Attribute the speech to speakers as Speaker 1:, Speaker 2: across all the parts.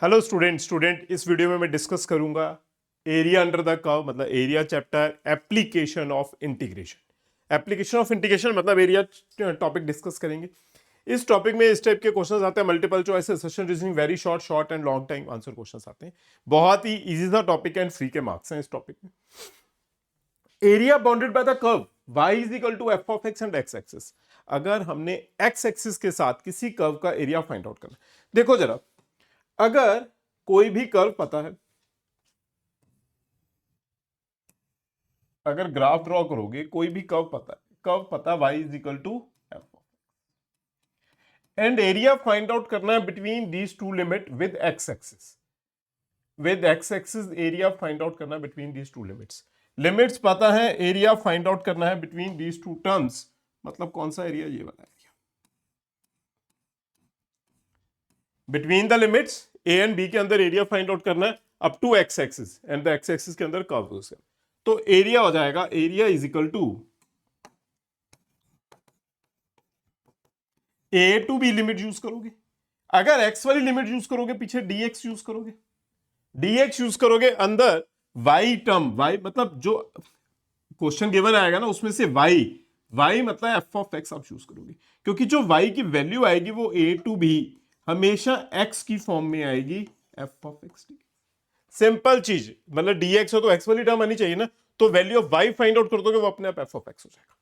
Speaker 1: Hello student इस video में मैं डिस्कस करूंगा एरिया अंडर द कर्व मतलब area chapter application of integration मतलब एरिया टॉपिक डिस्कस करेंगे। इस टॉपिक में इस टाइप के क्वेश्चंस आते हैं, multiple choice session reasoning, very short and long time answer questions आते हैं। बहुत ही इजी सा टॉपिक एंड फ्री के मार्क्स हैं इस टॉपिक में। Area bounded by the curve y is equal to F of x and x axis. अगर हमने एक्स एक्सिस के साथ किसी कर्व का एरिया फाइंड आउट करना, देखो जरा, अगर कोई भी कर्व पता है, अगर ग्राफ ड्रॉ करोगे, कोई भी कर्व पता y is equal to f and area find out करना है between these two limit with x axis. Area find out करना है बिटवीन दीज टू लिमिट्स पता है, एरिया फाइंड आउट करना है बिटवीन दीज टू टर्म्स। मतलब कौन सा एरिया? ये वाला area between the limits a and b के अंदर एरिया फाइंड आउट करना है up to x axis and the x axis के अंदर कर्व है। तो एरिया हो जाएगा, area is equal to a to b limit use करोगे, अगर एक्स वाली लिमिट यूज करोगे पीछे dx यूज करोगे, अंदर y टर्म, y मतलब जो क्वेश्चन गिवन आएगा ना उसमें से y मतलब एफ ऑफ एक्स आप यूज करोगे, क्योंकि जो y की वैल्यू आएगी वो ए टू बी हमेशा x की फॉर्म में आएगी, एफ ऑफ एक्स। सिंपल चीज, मतलब dx हो तो x वाली टर्म आनी चाहिए ना, तो value of y find out कर दोगे वो अपने आप एफ ऑफ एक्स हो जाएगा।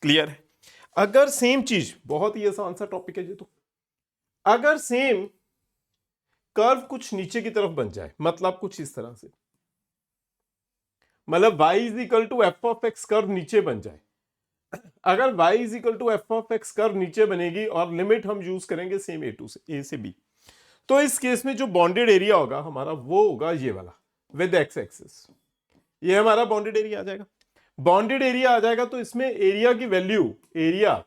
Speaker 1: क्लियर है? अगर सेम चीज, बहुत ही आसान सा टॉपिक है ये तो, अगर सेम कर्व कुछ नीचे की तरफ बन जाए, मतलब कुछ इस तरह से, मतलब y is equal to F of x curve नीचे बन जाए, अगर y is equal to F of x curve नीचे बनेगी और लिमिट हम यूज करेंगे सेम ए से बी, तो इस केस में जो बॉन्डेड एरिया होगा हमारा वो होगा ये वाला विद एक्स एक्सिस। ये हमारा बॉन्डेड एरिया आ जाएगा। बॉन्डेड एरिया आ जाएगा तो इसमें एरिया की वैल्यू, एरिया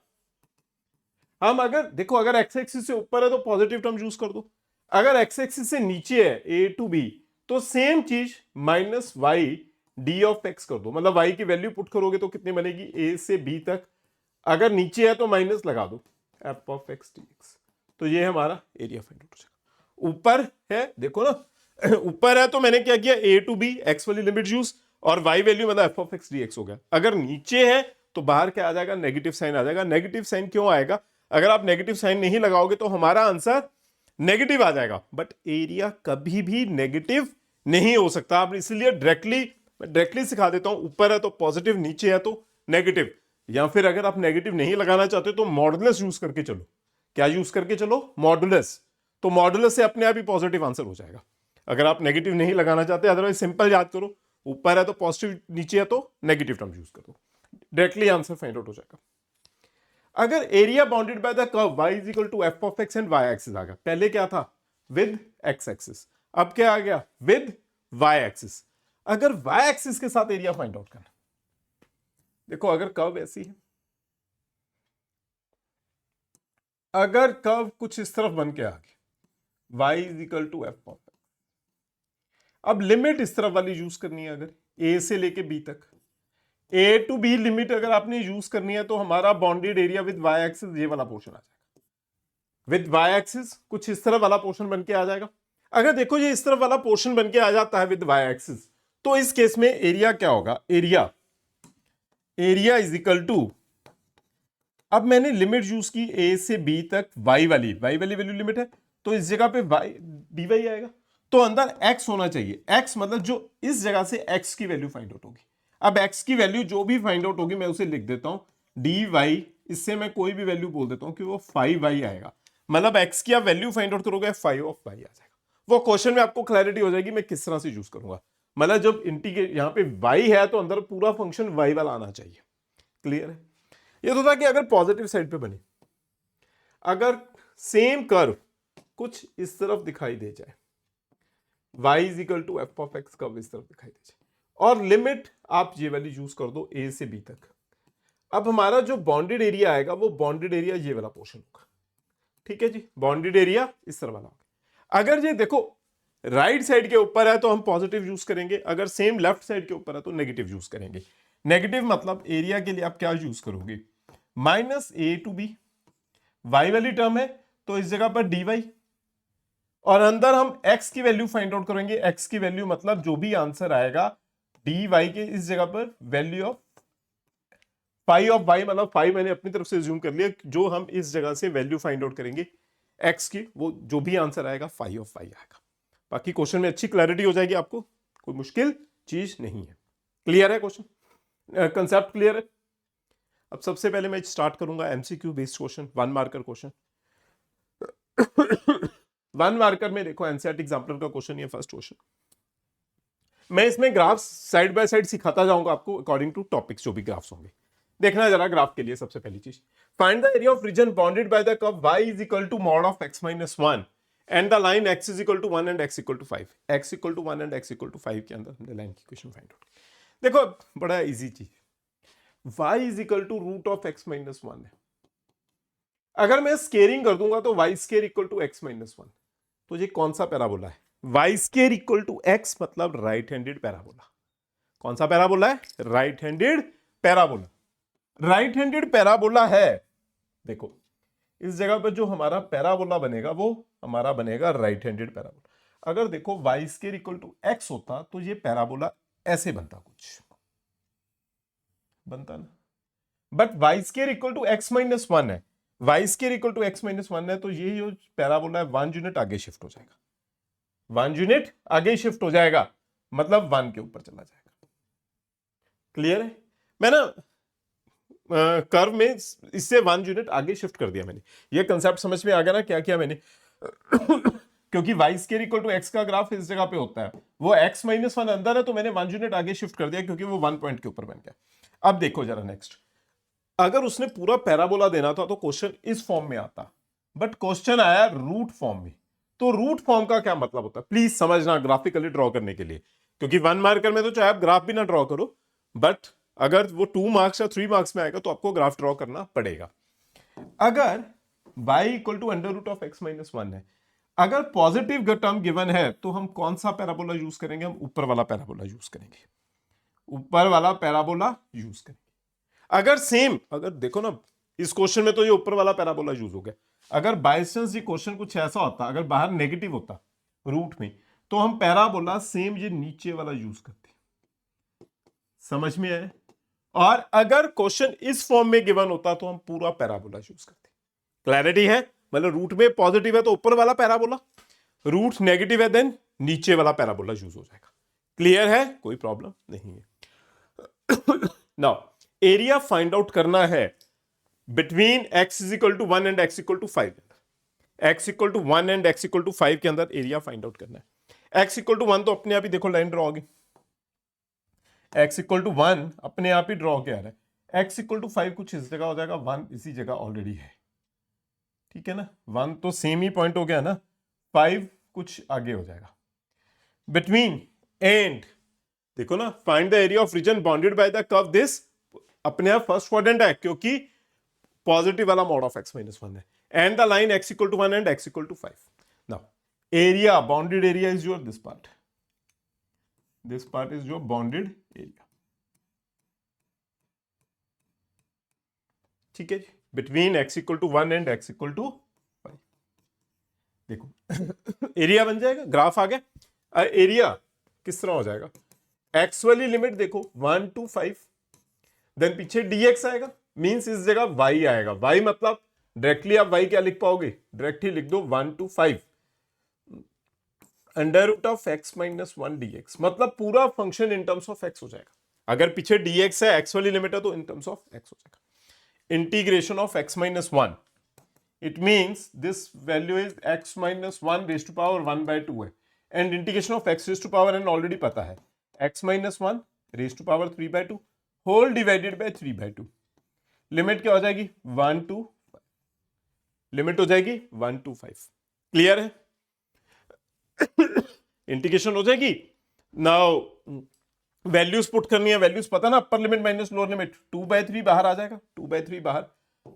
Speaker 1: हम अगर देखो, अगर एक्स एक्सिस से ऊपर है तो पॉजिटिव टर्म यूज कर दो, अगर एक्स एक्सिस से नीचे है ए टू बी तो सेम चीज minus y d of x कर दो, मतलब वाई की वैल्यू पुट करोगे तो कितनी बनेगी, ए से बी तक, अगर नीचे है तो माइनस लगा दो F of x D x. तो ये हमारा एरिया फाइंड आउट हो जाएगा। ऊपर है देखो ना, ऊपर है तो मैंने क्या किया, ए टू बी एक्स वाली लिमिट यूज और वाई वैल्यू मतलब F of x D x हो गया। अगर नीचे है तो बाहर क्या आ जाएगा, नेगेटिव साइन आ जाएगा। नेगेटिव साइन क्यों आएगा? अगर आप नेगेटिव साइन नहीं लगाओगे तो हमारा आंसर नेगेटिव आ जाएगा, बट एरिया कभी भी नेगेटिव नहीं हो सकता। आप इसलिए डायरेक्टली सिखा देता हूं, ऊपर है तो पॉजिटिव, नीचे है तो नेगेटिव, या फिर अगर आप नेगेटिव नहीं लगाना चाहते तो मॉडुलस यूज करके चलो। क्या यूज करके चलो? मॉडुलस। तो मॉडुलस से अपने आप ही पॉजिटिव आंसर हो जाएगा अगर आप नेगेटिव नहीं लगाना चाहते। अदरवाइज सिंपल याद करो, ऊपर है तो पॉजिटिव, नीचे है तो नेगेटिव टर्म यूज करो, डायरेक्टली आंसर फाइंड आउट हो जाएगा। अगर area bounded by the curve y is equal to F of x and Y axis आ गया, पहले क्या था विद एक्स एक्सिस, अब क्या आ गया विद वाई एक्सिस। अगर वाई एक्सिस के साथ एरिया फाइंड आउट करना, देखो अगर कर्व ऐसी है, अगर कर्व कुछ इस तरफ बन के आ गया y is equal to F of x, अब लिमिट इस तरफ वाली यूज करनी है, अगर a से लेके b तक, ए टू बी लिमिट अगर आपने यूज करनी है तो हमारा bounded area with y axis ये वाला पोर्शन आ जाएगा। विद वाई एक्सिस कुछ इस तरफ वाला पोर्शन बन के आ जाएगा। अगर देखो ये इस तरफ वाला पोर्शन बन के आ जाता है विद वाई एक्सिस, तो इस केस में एरिया क्या होगा, एरिया इज इक्वल टू, अब मैंने लिमिट यूज की ए से बी तक, वाई वाली वैल्यू लिमिट है तो इस जगह पे वाई डी वाई आएगा, तो अंदर एक्स होना चाहिए। एक्स मतलब जो इस जगह से एक्स की वैल्यू फाइंड आउट होगी। अब एक्स की वैल्यू जो भी फाइंड आउट होगी मैं उसे लिख देता हूं डी वाई, इससे मैं कोई भी वैल्यू बोल देता हूं कि वो 5y आएगा, मतलब एक्स की आप वैल्यू फाइंड आउट करोगे 5 ऑफ y आ जाएगा। वो क्वेश्चन में आपको क्लैरिटी हो जाएगी मैं किस तरह से यूज करूंगा, मतलब जब इंटीग्रेट यहां पे y है तो अंदर पूरा फंक्शन y वाला आना चाहिए। क्लियर है? ये तो था कि अगर पॉजिटिव साइड पे बने, अगर सेम कर्व कुछ इस तरफ दिखाई दे जाए, y is equal to F of x curve इस तरफ दिखाई दे जाए और लिमिट आप ये वाली यूज कर दो a से b तक, अब हमारा जो बॉन्डेड एरिया आएगा वो बॉन्डेड एरिया ये वाला पोर्शन होगा। ठीक है जी, बॉन्डेड एरिया इस तरह वाला होगा। अगर ये देखो राइट साइड के ऊपर है तो हम पॉजिटिव यूज करेंगे, अगर सेम लेफ्ट साइड के ऊपर है तो नेगेटिव यूज करेंगे। नेगेटिव मतलब एरिया के लिए आप क्या यूज करोगे, minus a to b, y वाली टर्म है तो इस जगह पर डी वाई, और अंदर हम x की वैल्यू फाइंड आउट करेंगे। x की वैल्यू मतलब जो भी आंसर आएगा dy के इस जगह पर value of phi of y, मतलब फाई मैंने अपनी तरफ से ज्यूम कर लिया, जो हम इस जगह से वैल्यू फाइंड आउट करेंगे x की, वो जो भी आंसर आएगा फाई ऑफ y आएगा। बाकी क्वेश्चन में अच्छी क्लैरिटी हो जाएगी आपको, कोई मुश्किल चीज नहीं है। क्लियर है क्वेश्चन, कंसेप्ट क्लियर है। अब सबसे पहले मैं स्टार्ट करूंगा MCQ based question, 1 marker question. 1 marker में देखो एनसीईआरटी एग्जाम्पलर का क्वेश्चन, ये फर्स्ट क्वेश्चन। मैं इसमें ग्राफ्स साइड बाय साइड सिखाता जाऊंगा आपको अकॉर्डिंग टू टॉपिक्स, जो भी ग्राफ्स होंगे। देखना जरा ग्राफ के लिए सबसे पहली चीज, find the area of region bounded by the curve y is equal to mod of x minus 1 and the line x is equal to 1 and x equal to 5। x equal to 1 and x equal to 5 के अंदर line की equation find out. देखो बड़ा easy चीज, y is equal to root of x minus 1 है। अगर मैं squaring कर दूंगा तो y square equal to x minus 1, तो ये कौन सा पैराबोला है? y square equal to x मतलब राइट हैंडेड पैराबोला। कौन सा पैराबोला है? Right handed parabola. Right handed parabola है। देखो इस जगह पर जो हमारा पैराबोला बनेगा वो हमारा बनेगा राइट हैंडेड पैराबोला। अगर देखो y square equal to x होता तो ये पैराबोला ऐसे बनता, कुछ बनता ना, but y square equal to x minus 1 है। y square equal to x minus 1 है, तो ये जो पैराबोला है 1 यूनिट आगे शिफ्ट हो जाएगा। 1 यूनिट आगे शिफ्ट हो जाएगा मतलब 1 के ऊपर चला जाएगा। क्लियर है? मैं ना कर्व में इससे 1 यूनिट आगे शिफ्ट कर दिया मैंने। ये कंसेप्ट समझ में आ गया ना क्या किया मैंने? क्योंकि y square equal to x का ग्राफ इस जगह पे होता है, वो x माइनस 1 अंदर है, तो मैंने 1 यूनिट आगे शिफ्ट कर दिया क्योंकि वो 1 पॉइंट के ऊपर बन गया। अब देखो जरा नेक्स्ट, अगर उसने पूरा पैराबोला देना था तो क्वेश्चन इस फॉर्म में आता, बट क्वेश्चन आया रूट फॉर्म में। तो रूट फॉर्म का क्या मतलब होता है प्लीज समझना ग्राफिकली ड्रॉ करने के लिए, क्योंकि 1 मार्कर में तो चाहे आप ग्राफ भी ना ड्रॉ करो, बट अगर वो 2 मार्क्स या 3 मार्क्स में आएगा तो आपको ग्राफ ड्रॉ करना पड़ेगा। अगर y equal to under root of x minus 1 है, अगर पॉजिटिव टर्म गिवन है तो हम कौन सा पैराबोला यूज करेंगे? हम ऊपर वाला पैराबोला यूज करेंगे। ऊपर वाला पैराबोला यूज करेंगे। अगर सेम, अगर देखो ना इस क्वेश्चन में तो ये ऊपर वाला पैराबोला यूज हो गया। अगर बाय चांस ये क्वेश्चन कुछ ऐसा होता, अगर बाहर नेगेटिव होता रूट में, तो हम पैराबोला सेम ये नीचे वाला यूज करते। समझ में आया? और अगर क्वेश्चन इस फॉर्म में गिवन होता तो हम पूरा पैराबोला यूज करते। क्लैरिटी है? मतलब रूट में पॉजिटिव है तो ऊपर वाला पैराबोला, रूट नेगेटिव है देन नीचे वाला पैराबोला यूज हो जाएगा। क्लियर है? कोई प्रॉब्लम नहीं है। नाउ एरिया फाइंड आउट करना है between x is equal to 1 and x equal to 5। x equal to 1 and x equal to 5 के अंदर एरिया फाइंड आउट करना है। x इक्वल टू 1 तो अपने आप ही देखो लाइन ड्रॉ होगी, x इक्वल टू 1 अपने आप ही ड्रॉ किया है। x इक्वल टू 5 कुछ इस जगह हो जाएगा, 1 इसी जगह ऑलरेडी है, ठीक है ना। 1 तो सेम ही पॉइंट हो गया ना, 5 कुछ आगे हो जाएगा। बिटवीन एंड देखो ना, find the area of region bounded by the curve this, अपने आप फर्स्ट क्वाड्रेंट है क्योंकि पॉजिटिव वाला मॉड ऑफ x माइनस 1 है, and the line x equal to 1 and x equal to 5। Now area, bounded area is your this part, this part is your bounded area, ठीक है जी। Between x equal to 1 and x equal to 5 देखो area बन जाएगा, graph आ गया। Area किस तरह हो जाएगा? x वाली लिमिट देखो 1 to 5, देन पीछे dx आएगा, मींस इस जगह y आएगा। y मतलब डायरेक्टली आप y क्या लिख पाओगे? डायरेक्ट ही लिख दो 1 to 5 under root of x minus 1 dx, मतलब पूरा function in terms of x हो जाएगा। अगर पीछे dx है, x वाली लिमिट है, तो इन टर्म्स ऑफ x हो जाएगा। Integration of x minus 1, it means this value is x minus 1 raise to power 1 by 2 है, and integration of x raise to power n already पता है, x minus 1 raise to power 3 by 2 whole divided by 3 by 2। Limit क्या हो जाएगी? 1 to 5, limit हो जाएगी 1 to 5। Clear है? Integration हो जाएगी। नाउ वैल्यूज पुट करनी है, वैल्यूज पता ना, upper limit minus lower limit, 2/3 बाहर आ जाएगा, 2/3 बाहर।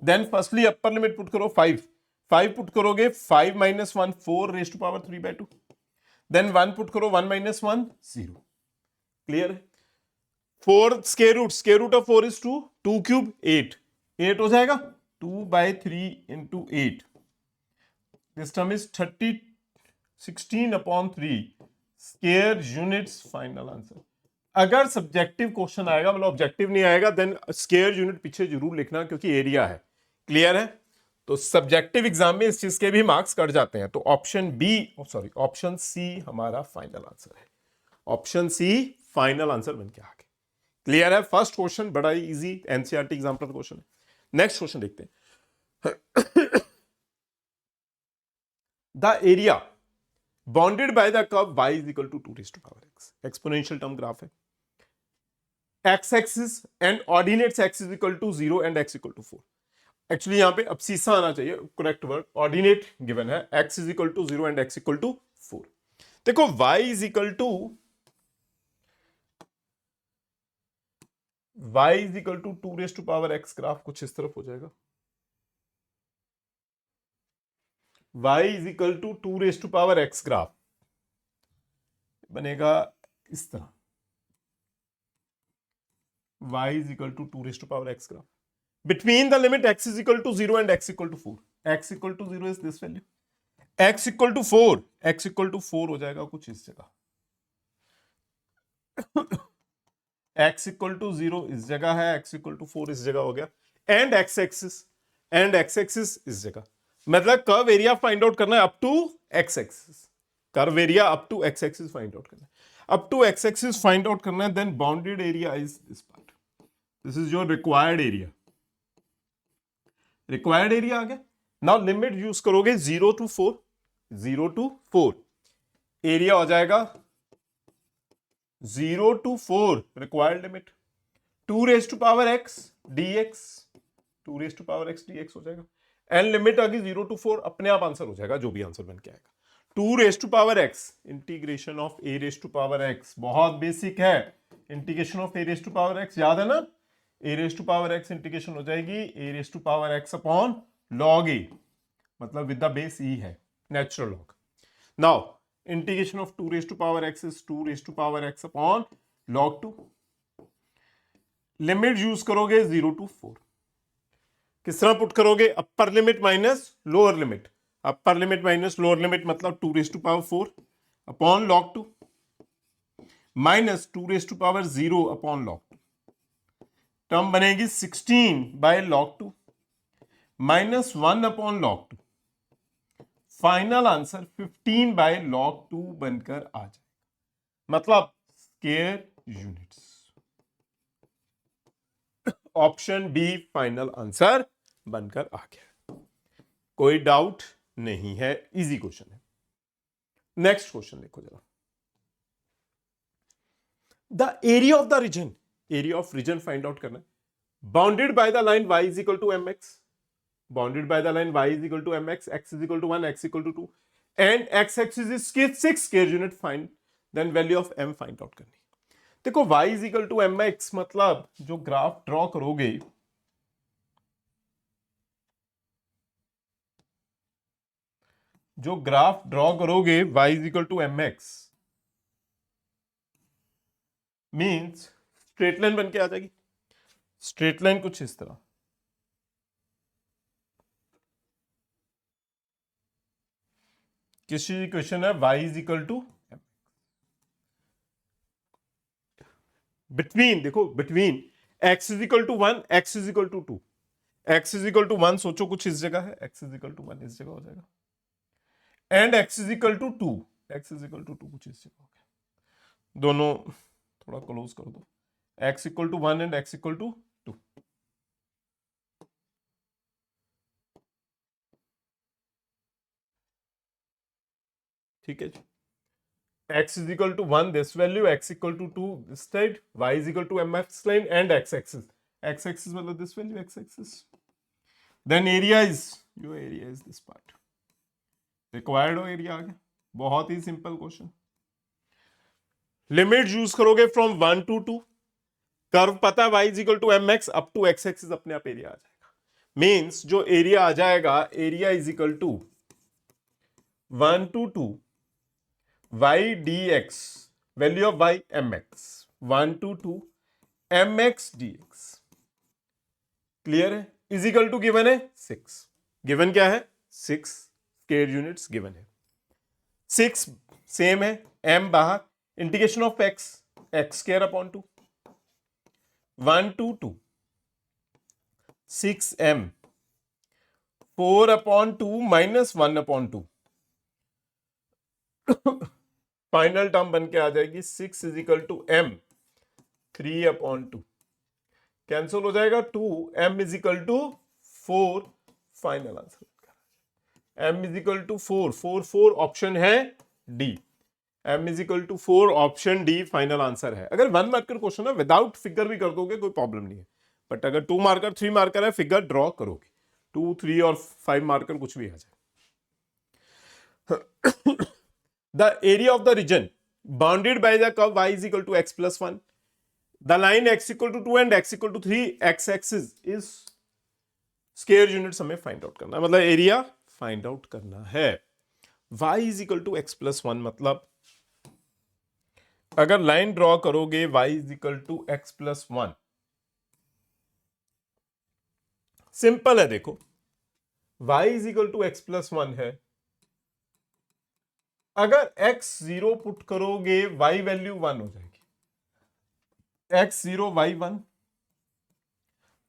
Speaker 1: Then firstly upper limit put करो 5 पुट करोगे, 5 minus 1 4 raise to power 3 by 2, then 1 put करो, 1 minus 1 0। क्लियर है? 4 square root of 4 is 2, 2 cube 8 हो जाएगा, 2/3 into 8, this term is 16/3 square units final answer. अगर सब्जेक्टिव क्वेश्चन आएगा, मतलब ऑब्जेक्टिव नहीं आएगा, देन स्क्वायर यूनिट पीछे जरूर लिखना क्योंकि एरिया है। क्लियर है? तो सब्जेक्टिव एग्जाम में इस चीज के भी मार्क्स कट जाते हैं। तो option B, sorry option C हमारा फाइनल आंसर है। ऑप्शन सी फाइनल आंसर बन के आ गया। क्लियर है? फर्स्ट क्वेश्चन बड़ा ही इजी एनसीईआरटी एग्जाम्पल क्वेश्चन है। नेक्स्ट क्वेश्चन देखते हैं। The area bounded by the curve y is equal to 2⁻x, exponential term graph है। x axis and ordinates x is equal to 0 and x equal to 4। Actually यहां पे abscissa आना चाहिए, correct word. Ordinate given है x is equal to 0 and x equal to 4। देखो y is equal to two 2⁻x graph कुछ इस तरफ हो जाएगा। y is equal to 2⁻x graph बनेगा इस तरह। y is equal to 2⁻x graph between the limit x is equal to 0 and x equal to 4. x equal to 0 is this value. x equal to 4, x equal to 4 हो जाएगा कुछ इस जगह। x equal to 0 इस जगह है, x equal to 4 इस जगह हो गया, एंड x एक्सिस इस जगह। मतलब कर्व एरिया फाइंड आउट करना है up to x axis. Curve area up to x axis find out करना है, up to x axis find out करना है। Then bounded area is this part, this is your required area. Required area आ गया। Now limit use करोगे 0 to 4, area हो जाएगा 0 to 4, required limit 2⁻x dx, 2⁻x dx हो जाएगा। And limit आ गई 0 to 4, अपने आप आंसर हो जाएगा जो भी आंसर बन के आएगा। 2⁻x इंटीग्रेशन ऑफ a⁻x, बहुत बेसिक है। इंटीग्रेशन ऑफ a⁻x याद है ना? a⁻x इंटीग्रेशन हो जाएगी a⁻x अपॉन log a, मतलब विद द बेस e है, natural log. Now integration of 2⁻x is 2⁻x upon log 2। Limit use करोगे 0 to 4। किस तरह पुट करोगे? अपर लिमिट माइनस लोअर लिमिट। अपर लिमिट माइनस लोअर लिमिट मतलब 2⁻4 upon log 2 minus 2⁻0 upon log 2। Term बनेगी 16/log 2 minus 1 upon log 2। Final answer 15/log 2 बनकर आ जाएगा, मतलब square units. Option B final answer बनकर आ गया। कोई डाउट नहीं है, इजी क्वेश्चन है। नेक्स्ट क्वेश्चन देखो जरा। The area of the region, area of region find out करना है। Bounded by the line y is equal to mx, bounded by the line y is equal to mx, x is equal to 1, x equal to 2 and x axis is 6 square unit find, then value of m find out करनी। देखो y is equal to mx मतलब जो graph draw करोगे, जो graph draw करोगे y is equal to mx means straight line बन के आ जाएगी। स्ट्रेट लाइन कुछ इस तरह, किसी क्वेश्चन है y is equal to between, देखो between x is equal to 1, x is equal to 2, x is equal to 1 सोचो कुछ इस जगह है, x इज इक्वल टू 1 इस जगह हो जाएगा, and x is equal to 2, x is equal to 2 कुछ इस जगह हो गया। दोनों थोड़ा क्लोज कर दो, x equal to 1 and x equal to 2। ठीक है जी, x is equal to 1 this value, x equal to 2 this side, y is equal to mx line and x axis, x axis मतलब this value x axis, then area is, your area is this part, required हो एरिया आ गया। बहुत ही simple question. Limit use करोगे from 1 to 2, curve पता है y is equal to mx up to x axis, अपने आप एरिया आ जाएगा। मींस जो एरिया आ जाएगा, area is equal to 1 to 2 y dx, value of y mx, 1 to 2 mx dx। Clear है? इज इक्वल टू गिवन है 6, given क्या है 6 स्क्वायर यूनिट्स गिवन है। 6 सेम है, m बाहर, integration of x square upon 2, 1 to 2, 6m 4 upon 2 minus 1 upon 2, final term बन के आ जाएगी 6 is equal to m 3 upon 2, cancel हो जाएगा 2, m is equal to 4, final answer m is equal to 4, 4 4 option है D, m is equal to 4 option D final answer है। अगर 1 marker question है विदाउट फिगर भी कर दोगे कोई प्रॉब्लम नहीं है, बट अगर 2 मार्कर 3 मार्कर है फिगर ड्रॉ करोगे, 2 3 और 5 मार्कर कुछ भी आ जाए। The area of the region bounded by the curve y is equal to x plus 1. The line x equal to 2 and x equal to 3 x axis is square units हमें find out करना है, मतलब area find out करना है। y is equal to x plus 1 मतलब अगर line draw करोगे y is equal to x plus 1, simple है, देखो y is equal to x plus 1 है, अगर x 0 पुट करोगे y वैल्यू 1 हो जाएगी, x 0 y 1,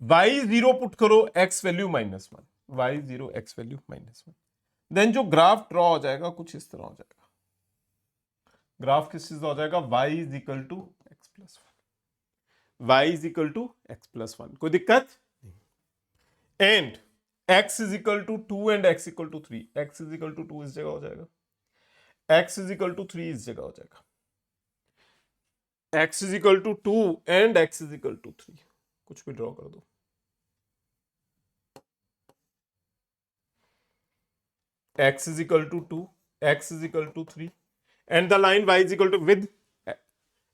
Speaker 1: y 0 पुट करो x value minus 1, y 0 x value minus 1, then जो ग्राफ ड्रॉ हो जाएगा कुछ इस तरह हो जाएगा, ग्राफ किस चीज हो जाएगा, y is equal to x plus 1, y is equal to x plus 1, कोई दिक्कत नहीं, and x is equal to 2 and x equal to 3, x is equal to 2 इस जगह हो जाएगा, x इज इक्वल टू 3 इस जगह हो जाएगा, x is equal to 2 and x is equal to 3, कुछ भी ड्रॉ कर दो, x is equal to 2, x is equal to 3, and the line y is equal to with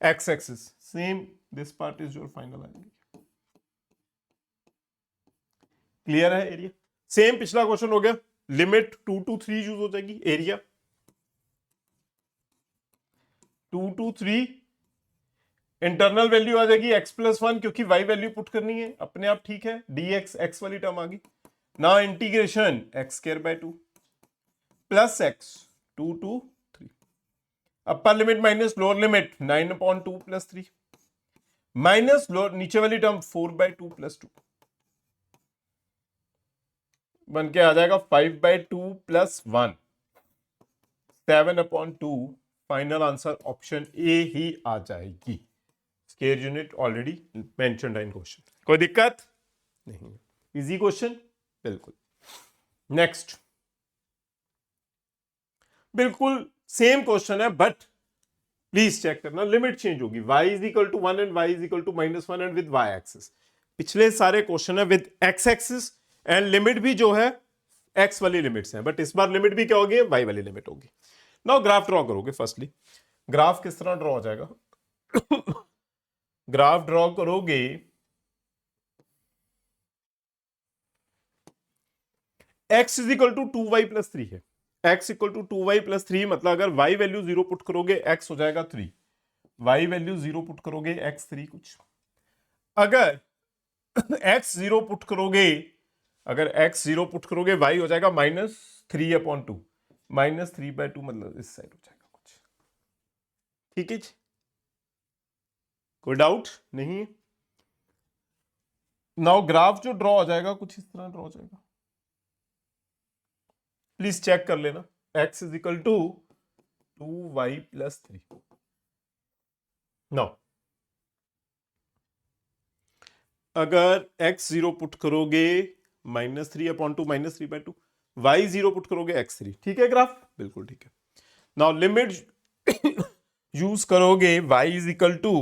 Speaker 1: x axis. Same, this part is your final answer. Clear है area? Same पिछला question हो गया, limit 2 to 3 use हो जाएगी, area 2 to 3, internal value आ जाएगी x plus 1 क्योंकि y value put करनी है, अपने आप ठीक है, dx x वाली टर्म आ गई, now integration x square by 2 plus x 2 to 3, upper limit minus lower limit 9 upon 2 plus 3 minus lower नीचे वाली टर्म 4 बाय 2 प्लस 2 बन के आ जाएगा 5 by 2 plus 1, 7 upon 2, final answer option A ही आ जाएगी। स्क्वायर यूनिट ऑलरेडी मेंशन्ड है इन क्वेश्चन, कोई दिक्कत नहीं, इजी क्वेश्चन बिल्कुल। नेक्स्ट, बिल्कुल सेम क्वेश्चन है बट प्लीज चेक करना, लिमिट चेंज होगी, y is equal to 1 and y is equal to minus 1 and with y axis, पिछले सारे क्वेश्चन है with x axis and limit भी जो है x वाली लिमिट्स हैं, बट इस बार लिमिट भी क्या होगी, y वाली लिमिट होगी। नाउ ग्राफ ड्रॉ करोगे, फर्स्टली ग्राफ किस तरह ड्रॉ हो जाएगा ग्राफ ड्रॉ करोगे, x is equal to 2y plus 3 है, x equal to 2y plus 3 मतलब अगर y वैल्यू 0 पुट करोगे x हो जाएगा 3, y वैल्यू 0 पुट करोगे x 3 कुछ, अगर x 0 पुट करोगे, अगर x 0 पुट करोगे y हो जाएगा माइनस 3 अपॉन 2, माइनस 3 बाय 2 मतलब इस साइड हो जाएगा कुछ, ठीक है जी, कोई डाउट नहीं है। नाउ ग्राफ जो ड्रॉ हो जाएगा कुछ इस तरह ड्रॉ हो जाएगा, प्लीज चेक कर लेना, x is equal to 2y plus 3, now अगर x 0 पुट करोगे minus 3 upon 2 minus 3 by 2, y 0 put करोगे x 3, ठीक है ग्राफ बिल्कुल ठीक है। नाउ लिमिट यूज करोगे y is equal to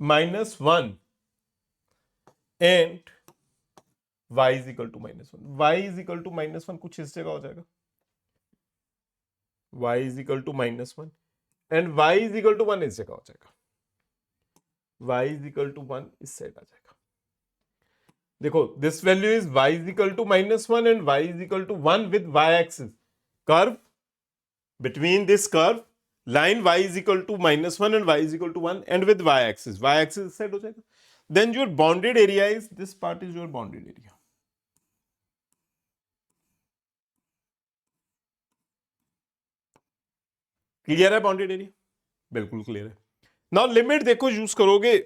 Speaker 1: minus 1 and y is equal to minus 1, y is equal to minus 1 कुछ इस जगह हो जाएगा, y is equal to minus 1 and y is equal to 1 इस जगह हो जाएगा, y इज इक्वल टू 1 इस साइड आ जाएगा। देखो this value is y is equal to minus 1 and y is equal to 1 with y axis, curve between this curve line y is equal to minus 1 and y is equal to 1 and with y axis इस side हो जाएगा, then your bounded area is, this part is your bounded area, clear है bounded area? बिल्कुल क्लियर है। Now limit देखो use करोगे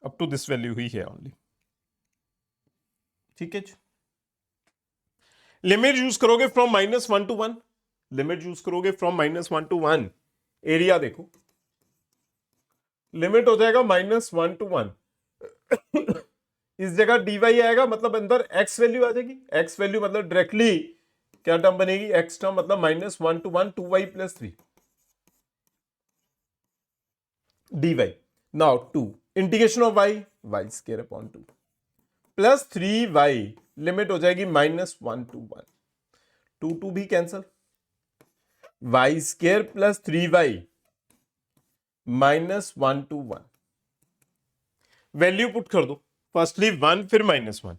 Speaker 1: up to this value ही है ओनली, ठीक है जी। लिमिट यूज करोगे फ्रॉम -1 to 1, लिमिट यूज करोगे फ्रॉम -1 to 1, एरिया देखो लिमिट हो जाएगा -1 to 1 इस जगह dy आएगा, मतलब अंदर x वैल्यू आ जाएगी, x वैल्यू मतलब डायरेक्टली क्या टर्म बनेगी, x टर्म मतलब -1 to 1 2y + 3 dy। Now 2 integration of y² upon 2 plus 3y, limit हो जाएगी -1 to 1, 2 भी cancel, y² plus 3y -1 to 1, value put कर दो, फर्स्टली 1 फिर -1,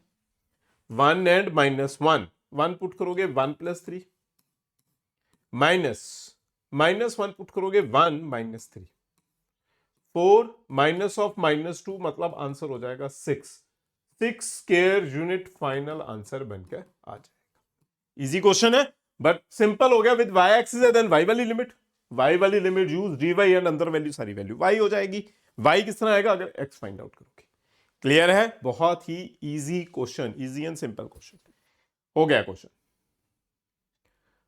Speaker 1: 1 एंड -1, 1 पुट करोगे 1 + 3 -1 पुट करोगे 1 - 3, 4 माइनस ऑफ -2 मतलब आंसर हो जाएगा 6 स्क्वायर यूनिट फाइनल आंसर बनकर आ जाएगा। इजी क्वेश्चन है बट सिंपल हो गया। विद y एक्सिस है देन y वाली लिमिट यूज dy एंड अंदर वैल्यू सारी वैल्यू y हो जाएगी। y किस तरह आएगा अगर x फाइंड आउट करोगे। क्लियर है? बहुत ही easy question, easy and simple question हो गया। क्वेश्चन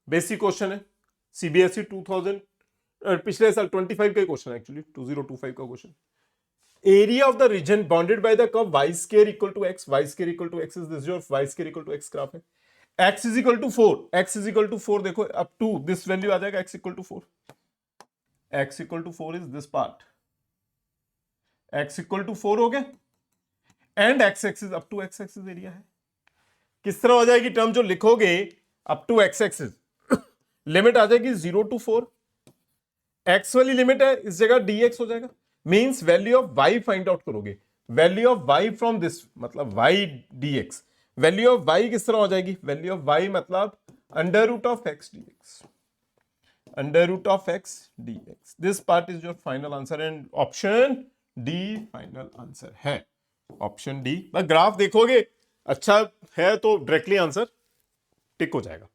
Speaker 1: बेसिक क्वेश्चन है, सीबीएसई 2000 पिछले साल 25 का क्वेश्चन है, एक्चुअली 2025 का question. Area of the region bounded by the curve y² = x, y² = x is this, your y² = x graph है। x = 4 देखो अप टू दिस वैल्यू आ जाएगा, x = 4, x = 4 is this part, x = 4 हो गया and x axis up to x axis area है। किस तरह हो जाएगी टर्म जो लिखोगे up to x axis, limit आ जाएगी 0 to 4, x वाली लिमिट है इस जगह dx हो जाएगा, means value of y find out करोगे, value of y from this मतलब y dx, value of y किस तरह हो जाएगी, वैल्यू ऑफ y मतलब √x dx, √x dx, this part is your final answer and option D final answer है, option D. बस graph देखोगे अच्छा है तो डायरेक्टली आंसर टिक हो जाएगा,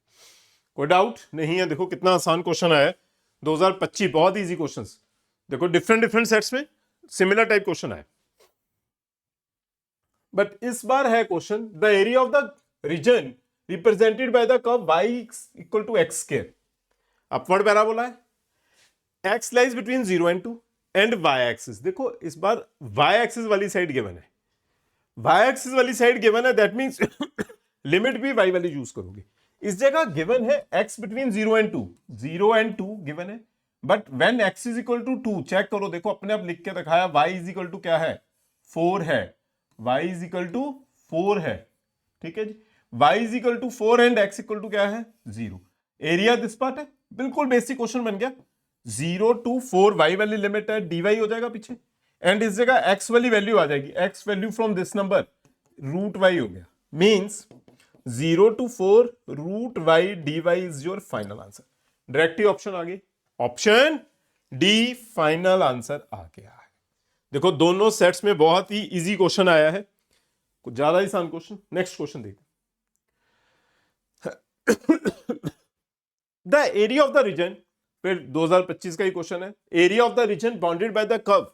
Speaker 1: कोई डाउट नहीं है। देखो कितना आसान क्वेश्चन आया है 2025, बहुत इजी क्वेश्चंस। देखो डिफरेंट सेट्स में सिमिलर टाइप क्वेश्चन आए, बट इस बार है question the area of the region represented by the curve y = x², upward parabola है, x lies between 0 and 2 and y axis. देखो इस बार y एक्सिस वाली साइड गिवन है, y एक्सिस वाली साइड गिवन है, दैट मींस लिमिट भी y वाली यूज करोगे। इस जगह गिवन है x बिटवीन 0 and 2 गिवन है, बट व्हेन x = 2 चेक करो, देखो अपने आप लिख के दिखाया y = क्या है 4 है, y = 4 है, ठीक है जी, y = 4 एंड x = क्या है 0, एरिया दिस पार्ट है, बिल्कुल बेसिक क्वेश्चन बन गया। 0 to 4 y वाली लिमिट है, dy हो जाएगा पीछे एंड इस जगह x वाली वैल्यू आ जाएगी, x value from this number √y हो गया, means 0 to 4 √y dy is your final answer. Directly option आ गई, ऑप्शन डी फाइनल आंसर आ गया है। देखो दोनों सेट्स में बहुत ही इजी क्वेश्चन आया है, कुछ ज्यादा ही आसान क्वेश्चन। नेक्स्ट क्वेश्चन देखते the area of the region, फिर 2025 का ही क्वेश्चन है, area of the region bounded by the curve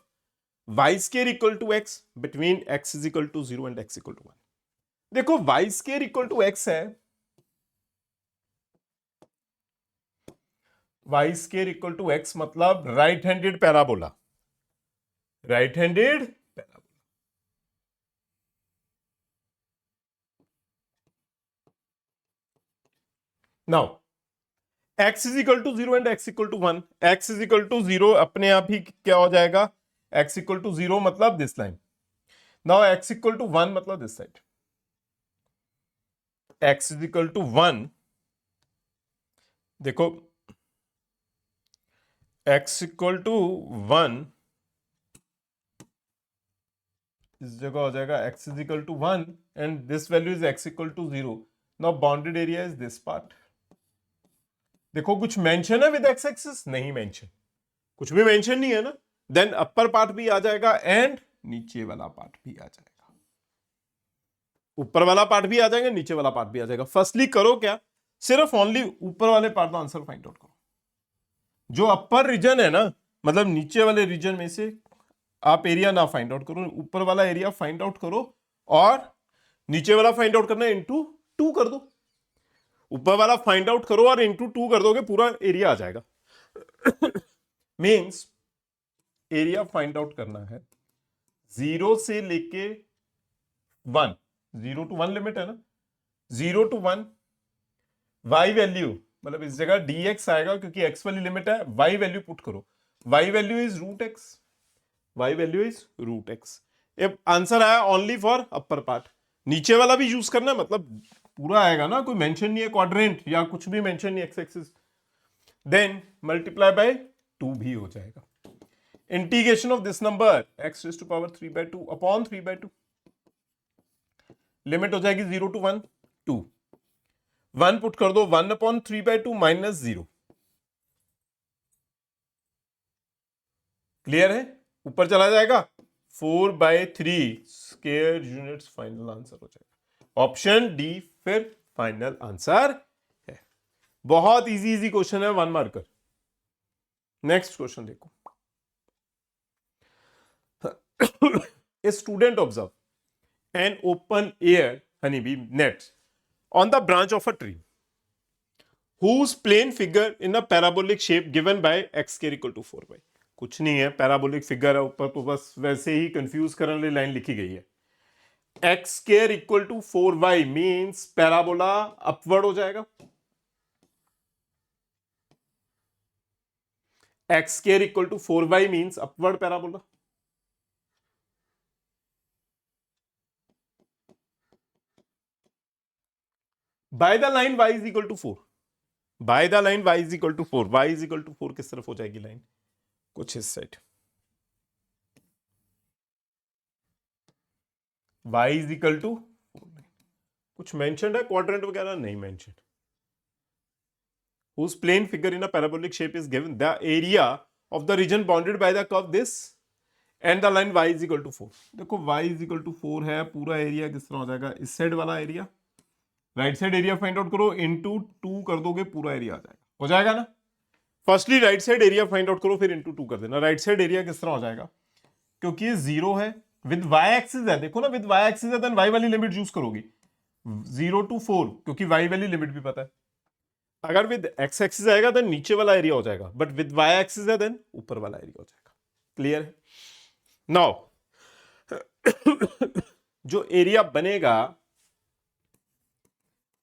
Speaker 1: y² = x between x = 0 and x = 1। देखो y² = x है, y² = x मतलब right handed parabola, right handed parabola. Now x = 0 and x = 1, x = 0 अपने आप ही क्या हो जाएगा, x = 0 मतलब दिस लाइन, नाउ x = 1 मतलब दिस साइड, x = 1, देखो x = 1 इस जगह हो जाएगा x = 1 and this value is x = 0, now bounded area is this part. देखो कुछ मेंशन है विद x एक्सिस, नहीं मेंशन, कुछ भी मेंशन नहीं है ना, देन अपर पार्ट भी आ जाएगा एंड नीचे वाला पार्ट भी आ जाएगा, ऊपर वाला पार्ट भी आ जाएगा, नीचे वाला पार्ट भी आ जाएगा। फर्स्टली करो क्या, सिर्फ ओनली ऊपर वाले पार्ट का आंसर फाइंड आउट करो, जो अपर रीजन है ना, मतलब नीचे वाले रीजन में से आप एरिया ना फाइंड आउट करो, ऊपर वाला एरिया फाइंड आउट करो और नीचे वाला फाइंड आउट करना है, इंटू 2 कर दो। ऊपर वाला फाइंड आउट करो और इंटू 2 कर दोगे, पूरा एरिया आ जाएगा। मींस एरिया फाइंड आउट करना है 0 से लेके 1, 0 to 1 लिमिट है ना, 0 to 1 y वैल्यू, मतलब इस जगह dx आएगा क्योंकि x वाली लिमिट है, y वैल्यू पुट करो, y value is root x, y value is root x। अब आंसर आया ओनली फॉर अपर पार्ट, नीचे वाला भी यूज करना है, मतलब पूरा आएगा ना, कोई मेंशन नहीं है क्वाड्रेंट या कुछ भी मेंशन नहीं x axis, then multiply by 2 भी हो जाएगा। Integration of this number x raise to power 3/2 upon 3/2, limit हो जाएगी 0 to 1 2, 1 पुट कर दो, 1 अपॉन 3/2 माइनस 0, क्लियर है, ऊपर चला जाएगा 4/3 स्क्वायर यूनिट्स, फाइनल आंसर हो जाएगा ऑप्शन डी, फिर फाइनल आंसर है। बहुत इजी इजी क्वेश्चन है, 1 मार्कर। नेक्स्ट क्वेश्चन देखो। A student observe an open air honeybee net on the branch of a tree whose plane figure in a parabolic shape given by x square equal to 4y। कुछ नहीं है, parabolic figure है ऊपर, तो बस वैसे ही confuse करने वाली लाइन लिखी गई है। x square equal to 4y means parabola upward हो जाएगा, x square equal to 4y means upward parabola. By the line y is equal to 4, by the line y is equal to 4, y is equal to 4 किस तरफ हो जाएगी line, कुछ इस side, y is equal to, कुछ mentioned है quadrant वगैरह नहीं mentioned, whose plane figure in a parabolic shape is given, the area of the region bounded by the curve this and the line y is equal to 4। देखो y is equal to 4 है, पूरा area किस तरह हो जाएगा, इस side वाला area, right side area find out करो, इनटू 2 कर दोगे, पूरा एरिया आ जाएगा, हो जाएगा ना। Firstly right side area find out करो, फिर इनटू 2 कर देना। राइट साइड एरिया किस तरह हो जाएगा, क्योंकि ये 0 है, विद y एक्सिस है, देखो ना विद y एक्सिस है, देन y वाली लिमिट यूज करोगी 0 to 4, क्योंकि y वाली लिमिट भी पता है। अगर विद x एक्सिस आएगा देन नीचे वाला एरिया हो जाएगा, बट विद y एक्सिस है देन ऊपर वाला एरिया हो जाएगा। क्लियर है। नाउ जो एरिया बनेगा,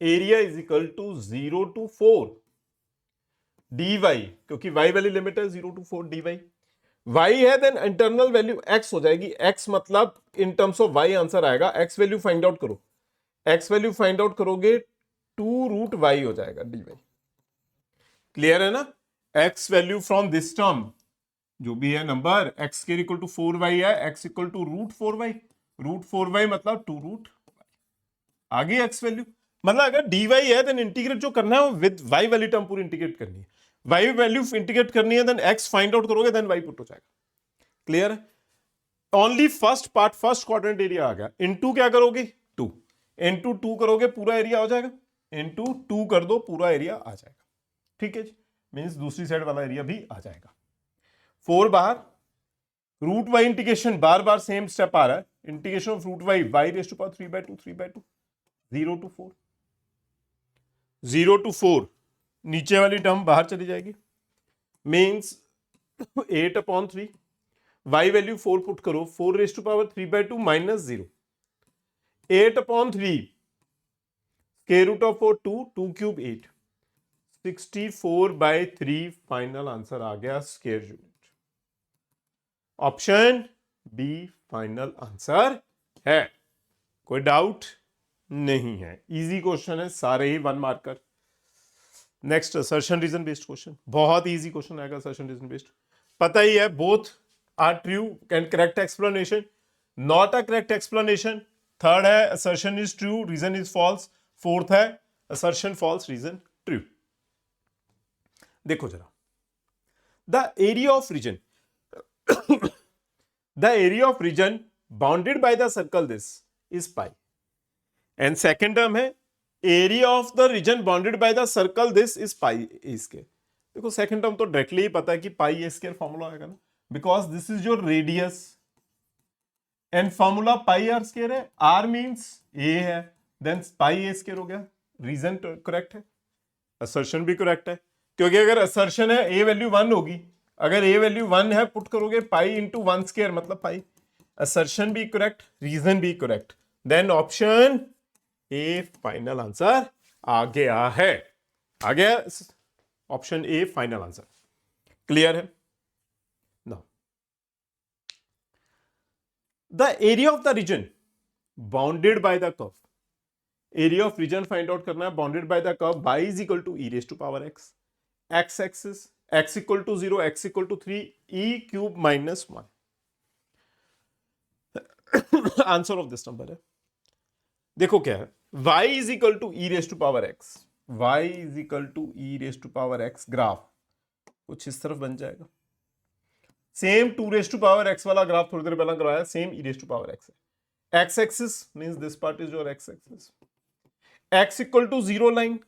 Speaker 1: area is equal to 0 to 4 dy, क्योंकि y वाली लिमिट है 0 to 4 dy, y है देन इंटरनल वैल्यू x हो जाएगी, x मतलब in terms of y answer आएगा, x वैल्यू फाइंड आउट करो, x वैल्यू फाइंड आउट करोगे 2 रूट y हो जाएगा dy। क्लियर है ना। x value from this term जो भी है number, x square equal to 4y है, x equal to root 4y, root 4y मतलब 2 रूट आ गई x वैल्यू। मतलब अगर dy है देन इंटीग्रेट जो करना है वो विद y वाली टर्म पूरी इंटीग्रेट करनी है, y वैल्यू इंटीग्रेट करनी है, देन x फाइंड आउट करोगे, देन y पुट हो जाएगा। क्लियर है। Only first part, first quadrant area आ गया, इनटू क्या करोगे 2, इनटू 2 करोगे पूरा एरिया हो जाएगा, इनटू 2 कर दो पूरा एरिया आ जाएगा। ठीक है जी, मींस दूसरी साइड वाला एरिया भी आ जाएगा। 4 बाहर, रूट वाई इंटीग्रेशन बार बार सेम स्टेप आ रहा है, integration of root y, y raise to power 3/2 3/2, 0 to 4, 0 to 4 नीचे वाली टर्म बाहर चली जाएगी, मींस 8/3, y वैल्यू 4 पुट करो, 4 raise to power 3/2 minus 0, 8/3 square root of 4 2, 2 cube 8, 64/3 final answer आ गया square unit. Option B final answer है, कोई डाउट नहीं है, इजी क्वेश्चन है, सारे ही 1 marker. Next assertion reason based question, बहुत इजी क्वेश्चन आएगा असर्शन रीजन बेस्ड, पता ही है, both are true and correct explanation, not a correct explanation. Third है assertion is true, reason is false, fourth है असर्शन फॉल्स, रीजन ट्रू। देखो जरा, the area of region, the area of region bounded by the circle this is pi, and second term है area of the region bounded by the circle this is pi a square। देखो second term तो directly ही पता है कि pi a square formula आएगा ना, because this is your radius and formula pi r square है, आर मींस ए है, देन पाई ए स्क्वायर हो गया। रीजन करेक्ट है, असर्शन भी करेक्ट है, क्योंकि अगर असर्शन है ए वैल्यू 1 होगी, अगर ए वैल्यू 1 है पुट करोगे पाई इंटू 1 स्क्वायर मतलब पाई। असर्शन भी करेक्ट, रीजन भी correct, then option A final answer आ गया है, आ गया option A final answer. Clear है? Now the area of the region bounded by the curve, area of region find out करना है bounded by the curve y is equal to e raise to power x, x axis x equal to 0, x equal to 3, e cube minus 1। Answer of this number है, देखो क्या है, y is equal to e raise to power x, y is equal to e raise to power x, graph कुछ इस तरफ बन जाएगा। Same 2 raise to power x वाला ग्राफ थोड़ी देर पहले करवाया, same e raise to power x है। x axis means this part is your x axis, x equal to 0 line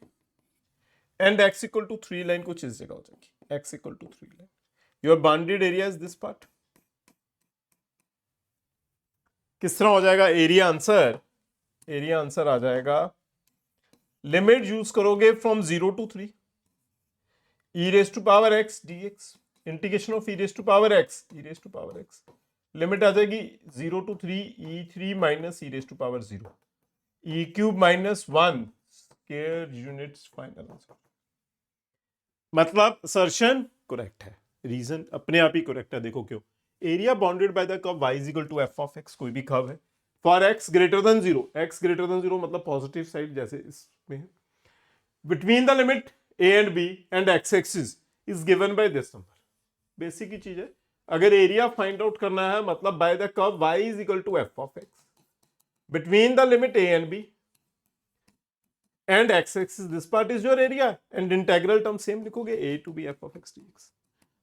Speaker 1: and x equal to 3 line कुछ इस जगह हो जाएगी, x equal to 3 line. Your bounded area is this part. किस तरह हो जाएगा एरिया आंसर? एरिया आंसर आ जाएगा, लिमिट यूज करोगे from 0 to 3, e raise to power x dx, integration of e raise to power x, e raise to power x, limit आ जाएगी 0 to 3 e3 minus e raise to power 0, e cube minus 1 square units final answer. मतलब assertion correct है, reason अपने आप ही correct है। देखो क्यों, area bounded by the curve y is equal to f of x, कोई भी कर्व है, for x greater than 0, x greater than 0 मतलब पॉजिटिव साइड जैसे इसमें है, between the limit a and b and x axis is given by this number. Basic ही चीज है, अगर एरिया फाइंड आउट करना है मतलब by the curve y is equal to f of x between the limit a and b and x axis, this part is your area and integral term same लिखोगे a to b f of x dx,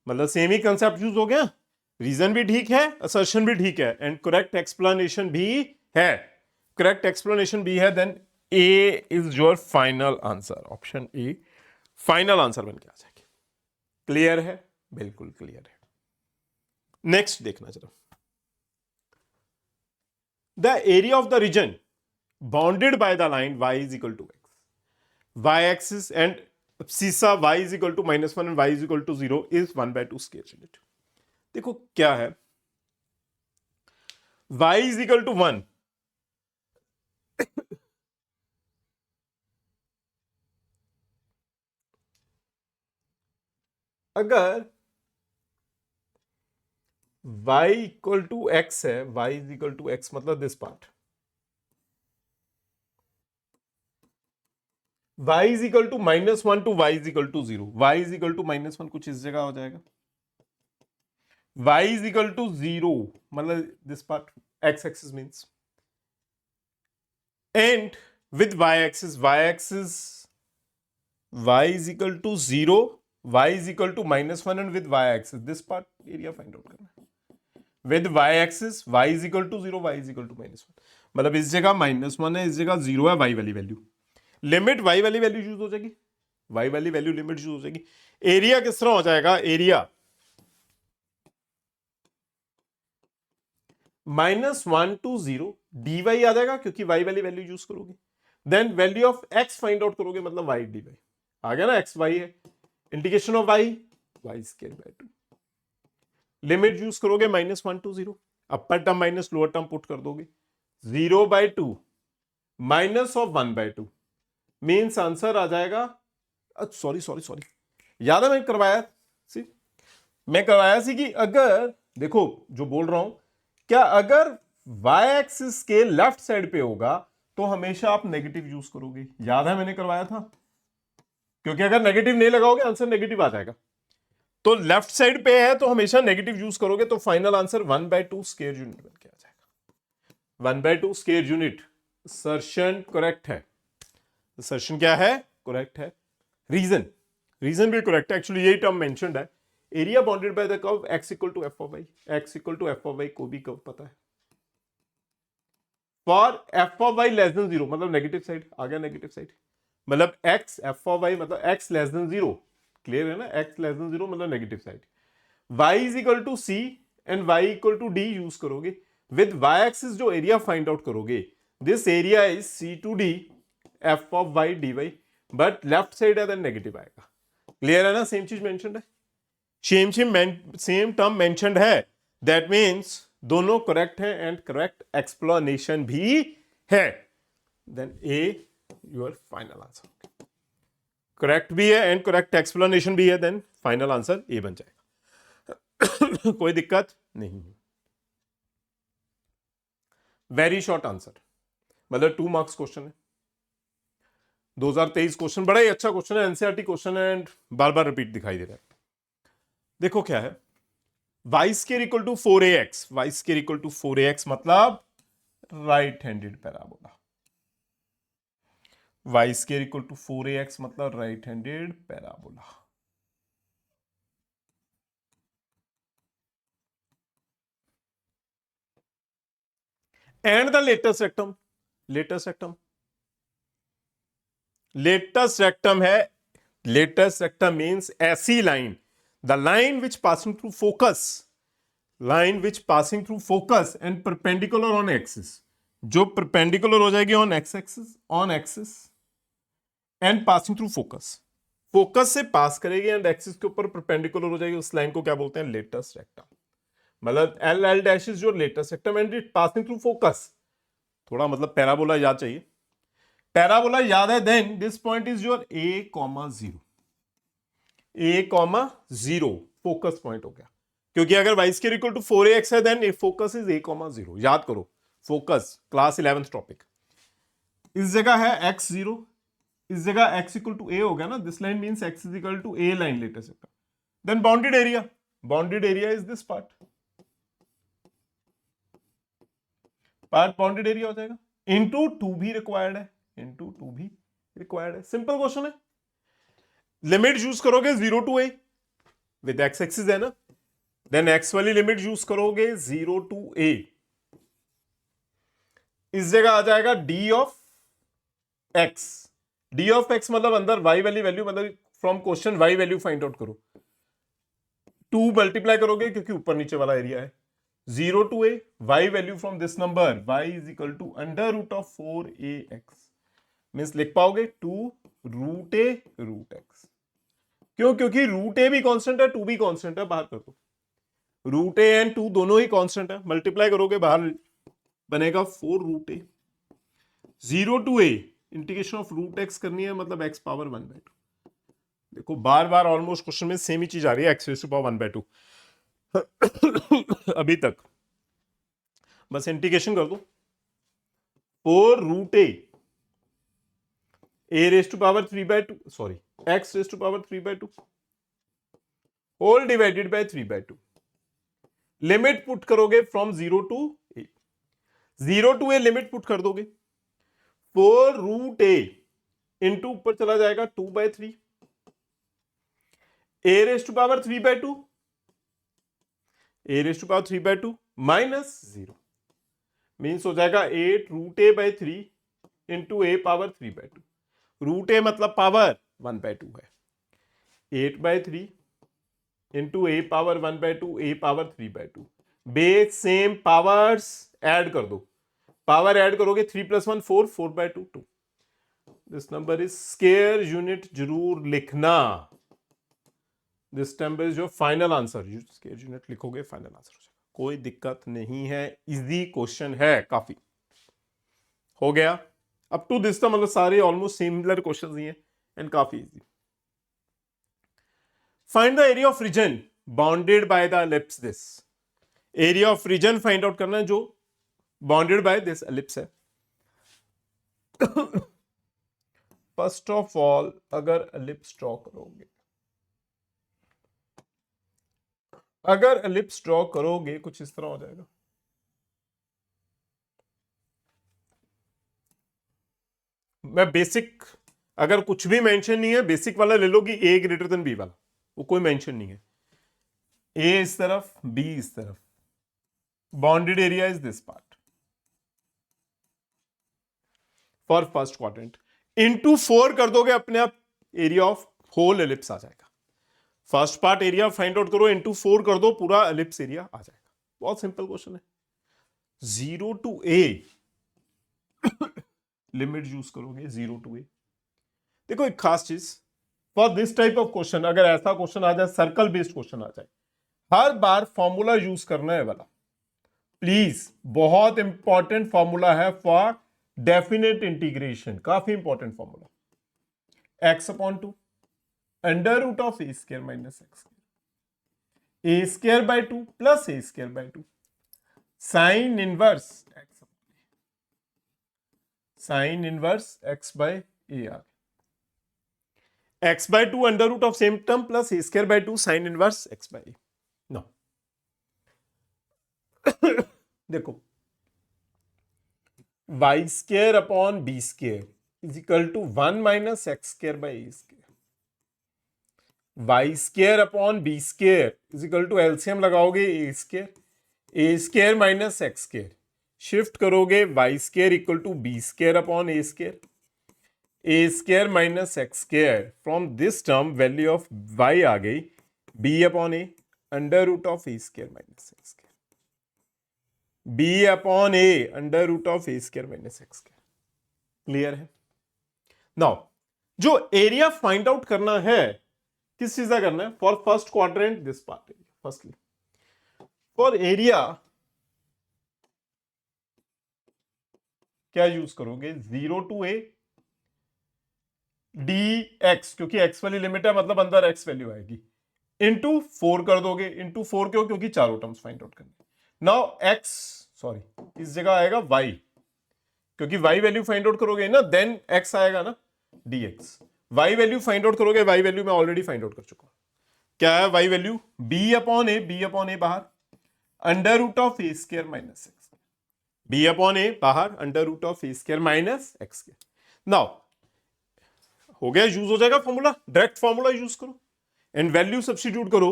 Speaker 1: मतलब same ही concept use हो गया। Reason भी ठीक है, assertion भी ठीक है एंड करेक्ट एक्सप्लेनेशन भी है, करेक्ट एक्सप्लेनेशन भी है, then A is your final answer, option A final answer बन के आ जाएगी। क्लियर है? बिल्कुल क्लियर है। नेक्स्ट देखना जरा, the area of the region bounded by the line y is equal to x, y axis and सीसा y is equal to -1 and y is equal to 0 is 1/2 square unit. देखो क्या है, y इज इक्वल टू 1, अगर y equal to x है, y is equal to x मतलब this part, y is equal to -1 to y is equal to 0, y is equal to -1 कुछ इस जगह हो जाएगा, y इज इक्वल टू 0 मतलब this part x axis means, and with y axis y is equal to 0, y is equal to -1 and with y axis this part area find out करना है, with y axis y is equal to 0, y is equal to -1 मतलब इस जगह -1 है, इस जगह 0 है, y वाली वैल्यू, लिमिट y वाली वैल्यू यूज हो जाएगी, y वाली वैल्यू लिमिट यूज हो जाएगी। एरिया किस तरह हो जाएगा, एरिया -1 टू 0 dy आ जाएगा क्योंकि y वाली वैल्यू यूज करोगे, then value of x find out करोगे मतलब y dy आ गया ना, x y है, integration of y square by 2, limit use करोगे -1 to 0, upper term minus lower term put कर दोगे, 0/2 माइनस ऑफ 1/2 मीन्स आंसर आ जाएगा, सॉरी याद है मैं करवाया सी कि अगर देखो जो बोल रहा हूं, क्या अगर y एक्सिस के लेफ्ट साइड पे होगा तो हमेशा आप नेगेटिव यूज करोगे, याद है मैंने करवाया था, क्योंकि अगर नेगेटिव नहीं लगाओगे आंसर नेगेटिव आ जाएगा, तो लेफ्ट साइड पे है तो हमेशा नेगेटिव यूज करोगे, तो फाइनल आंसर 1/2 स्क्वायर यूनिट बन के आ जाएगा, 1/2 स्क्वायर यूनिट। असर्शन करेक्ट है, असर्शन क्या है, करेक्ट है, रीजन भी करेक्ट है, एक्चुअली यही टर्म मेंशन्ड है। Area bounded by the curve x equal to f of y, x equal to f of y को भी कर्व पता है, for f of y less than 0 मतलब नेगेटिव साइड आ गया, नेगेटिव साइड मतलब x f ऑफ y मतलब x less than 0 clear है ना, x लेस देन 0 मतलब negative side, y is equal to c and y equal to d use करोगे, with y axis जो area find out करोगे, this area is c to d f of y dy, but left side है देन negative आएगा। Clear है ना, same चीज mentioned है, सेम टर्म मेंशन्ड है, दैट मीन्स दोनों करेक्ट है एंड करेक्ट एक्सप्लेनेशन भी है, then A your final answer. Correct भी है एंड करेक्ट एक्सप्लेनेशन भी है, देन फाइनल आंसर ए बन जाएगा। कोई दिक्कत नहीं है। वेरी शॉर्ट आंसर, मतलब 2 मार्क्स क्वेश्चन है, 2023 क्वेश्चन, बड़ा ही अच्छा क्वेश्चन है, एनसीईआरटी क्वेश्चन है एंड बार बार रिपीट दिखाई दे रहा है। देखो क्या है, y square equal to 4ax, y square equal to 4ax मतलब right handed parabola, y square equal to 4ax मतलब right handed parabola. And the latus rectum, latus rectum, latus rectum है, लेटेस्ट रेक्टम मींस ऐसी line, the line which passing through focus, line which passing through focus and perpendicular on axis, जो perpendicular हो जाएगी on x axis, on axis and passing through focus, focus से पास करेगी and axis के ऊपर perpendicular हो जाएगी, उस लाइन को क्या बोलते हैं, लेटेस्ट रेक्टम। मतलब L L dash is your latus rectum and it passing through focus, थोड़ा मतलब पैराबोला याद चाहिए, पैराबोला याद है, then this point is your a, 0, a, 0 focus point हो गया, क्योंकि अगर y square equal to 4ax है देन फोकस इज a, 0, याद करो, फोकस क्लास 11th टॉपिक। इस जगह है x 0, इस जगह x इक्वल टू a हो गया ना, this line means x is equal to a line latus rectum, then bounded area, bounded area is this part, part bounded area हो जाएगा, इनटू 2 भी रिक्वायर्ड है, इनटू 2 भी रिक्वायर्ड है, सिंपल क्वेश्चन है। लिमिट यूज करोगे 0 to a, with x axis है ना, देन x वाली लिमिट यूज करोगे 0 टू a, इस जगह आ जाएगा d of x, d of x मतलब अंदर y वाली वैल्यू, मतलब from question y value find out करो, 2 मल्टीप्लाई करोगे क्योंकि ऊपर नीचे वाला एरिया है, 0 to a, y value from this number, y is equal to under root of 4ax, means लिख पाओगे 2 रूट a रूट x, क्यों, क्योंकि रूट a भी कांस्टेंट है, 2 भी कांस्टेंट है, बाहर कर दो, रूट a एंड 2 दोनों ही कांस्टेंट है, मल्टीप्लाई करोगे बाहर बनेगा 4 root a, 0 to a integration of root x करनी है, मतलब x पावर 1/2, देखो बार बार ऑलमोस्ट क्वेश्चन में सेम ही चीज आ रही है, x रेज़ टू पावर 1/2 अभी तक, बस इंटीग्रेशन कर दो, 4 root a raise to power 3/2, sorry x raise to power 3/2 whole divided by 3/2, limit put करोगे from 0 to a, 0 to a limit put कर दोगे, 4 रूट a इंटू ऊपर चला जाएगा 2/3, a raise to power 3/2, a raise to power 3/2 minus 0 means हो जाएगा 8 root a by 3 into a power 3/2, root a मतलब power 1/2 है, 8/3 into a power 1/2, a power 3/2, base same powers add कर दो, power add करोगे 3 + 1 4, 4/2 2, this number is square unit जरूर लिखना, this number is your final answer, square unit लिखोगे final answer हो जाएगा, कोई दिक्कत नहीं है, इजी क्वेश्चन है, काफी हो गया अप टू दिस, मतलब सारे ऑलमोस्ट सिमिलर क्वेश्चंस ही हैं एंड काफी easy. Find the area of region bounded by the ellipse, this area of region find out करना है जो बाउंडेड बाय दिस एलिप्स है। फर्स्ट ऑफ ऑल अगर एलिप्स ड्रॉ करोगे, अगर एलिप्स ड्रॉ करोगे कुछ इस तरह हो जाएगा, मैं बेसिक, अगर कुछ भी मेंशन नहीं है बेसिक वाला ले लो कि a ग्रेटर देन b वाला, वो कोई मेंशन नहीं है, a इस तरफ b इस तरफ, bounded area is this part for first quadrant, into 4 कर दोगे अपने आप एरिया ऑफ होल एलिप्स आ जाएगा, first part area find out करो, इनटू 4 कर दो, पूरा एलिप्स एरिया आ जाएगा। बहुत सिंपल क्वेश्चन है। 0 टू ए लिमिट यूज करोगे 0 टू ए। देखो एक खास चीज, for this type of question, अगर ऐसा क्वेश्चन आ जाए, सर्कल बेस्ड क्वेश्चन आ जाए, हर बार फॉर्मूला यूज करना है वाला, प्लीज। बहुत इंपॉर्टेंट फॉर्मूला है फॉर डेफिनेट इंटीग्रेशन, काफी important formula. X upon 2 under root of a square minus x square, a square by 2 plus a square by 2 sine inverse x, sine inverse x by a or, x by 2 under root of same term plus a square by 2 sine inverse x by a. No देखो, y square upon b square is equal to 1 minus x square by a square, y square upon b square is equal to LCM लगाओगे a square minus x square, shift करोगे y square equal to b square upon a square minus x square. From this term value of y आ गई b upon a under root of a square minus x square, b upon a under root of a square minus x square. Clear है? Now जो area find out करना है, किस चीज का करना है? For first quadrant this part area, firstly for area क्या यूज करोगे? 0 टू ए डी एक्स, क्योंकि एक्स वाली लिमिट है मतलब अंदर एक्स वैल्यू आएगी, इंटू 4 कर दोगे। इंटू 4 क्यों? क्योंकि चारों टर्म्स फाइंड आउट करने। नाउ एक्स, सॉरी, इस जगह आएगा वाई, क्योंकि वाई वैल्यू फाइंड आउट करोगे ना, देन एक्स आएगा ना, d x. Y value find out करोगे, वाई वैल्यू मैं ऑलरेडी फाइंड आउट कर चुका हूं। क्या है y value? B upon a बाहर under root of a square minus x, b upon a बाहर under root of a square minus x square. Now हो गया, यूज हो जाएगा फॉर्मूला, डायरेक्ट फॉर्मूला यूज करो एंड वैल्यू सब्स्टिट्यूट करो।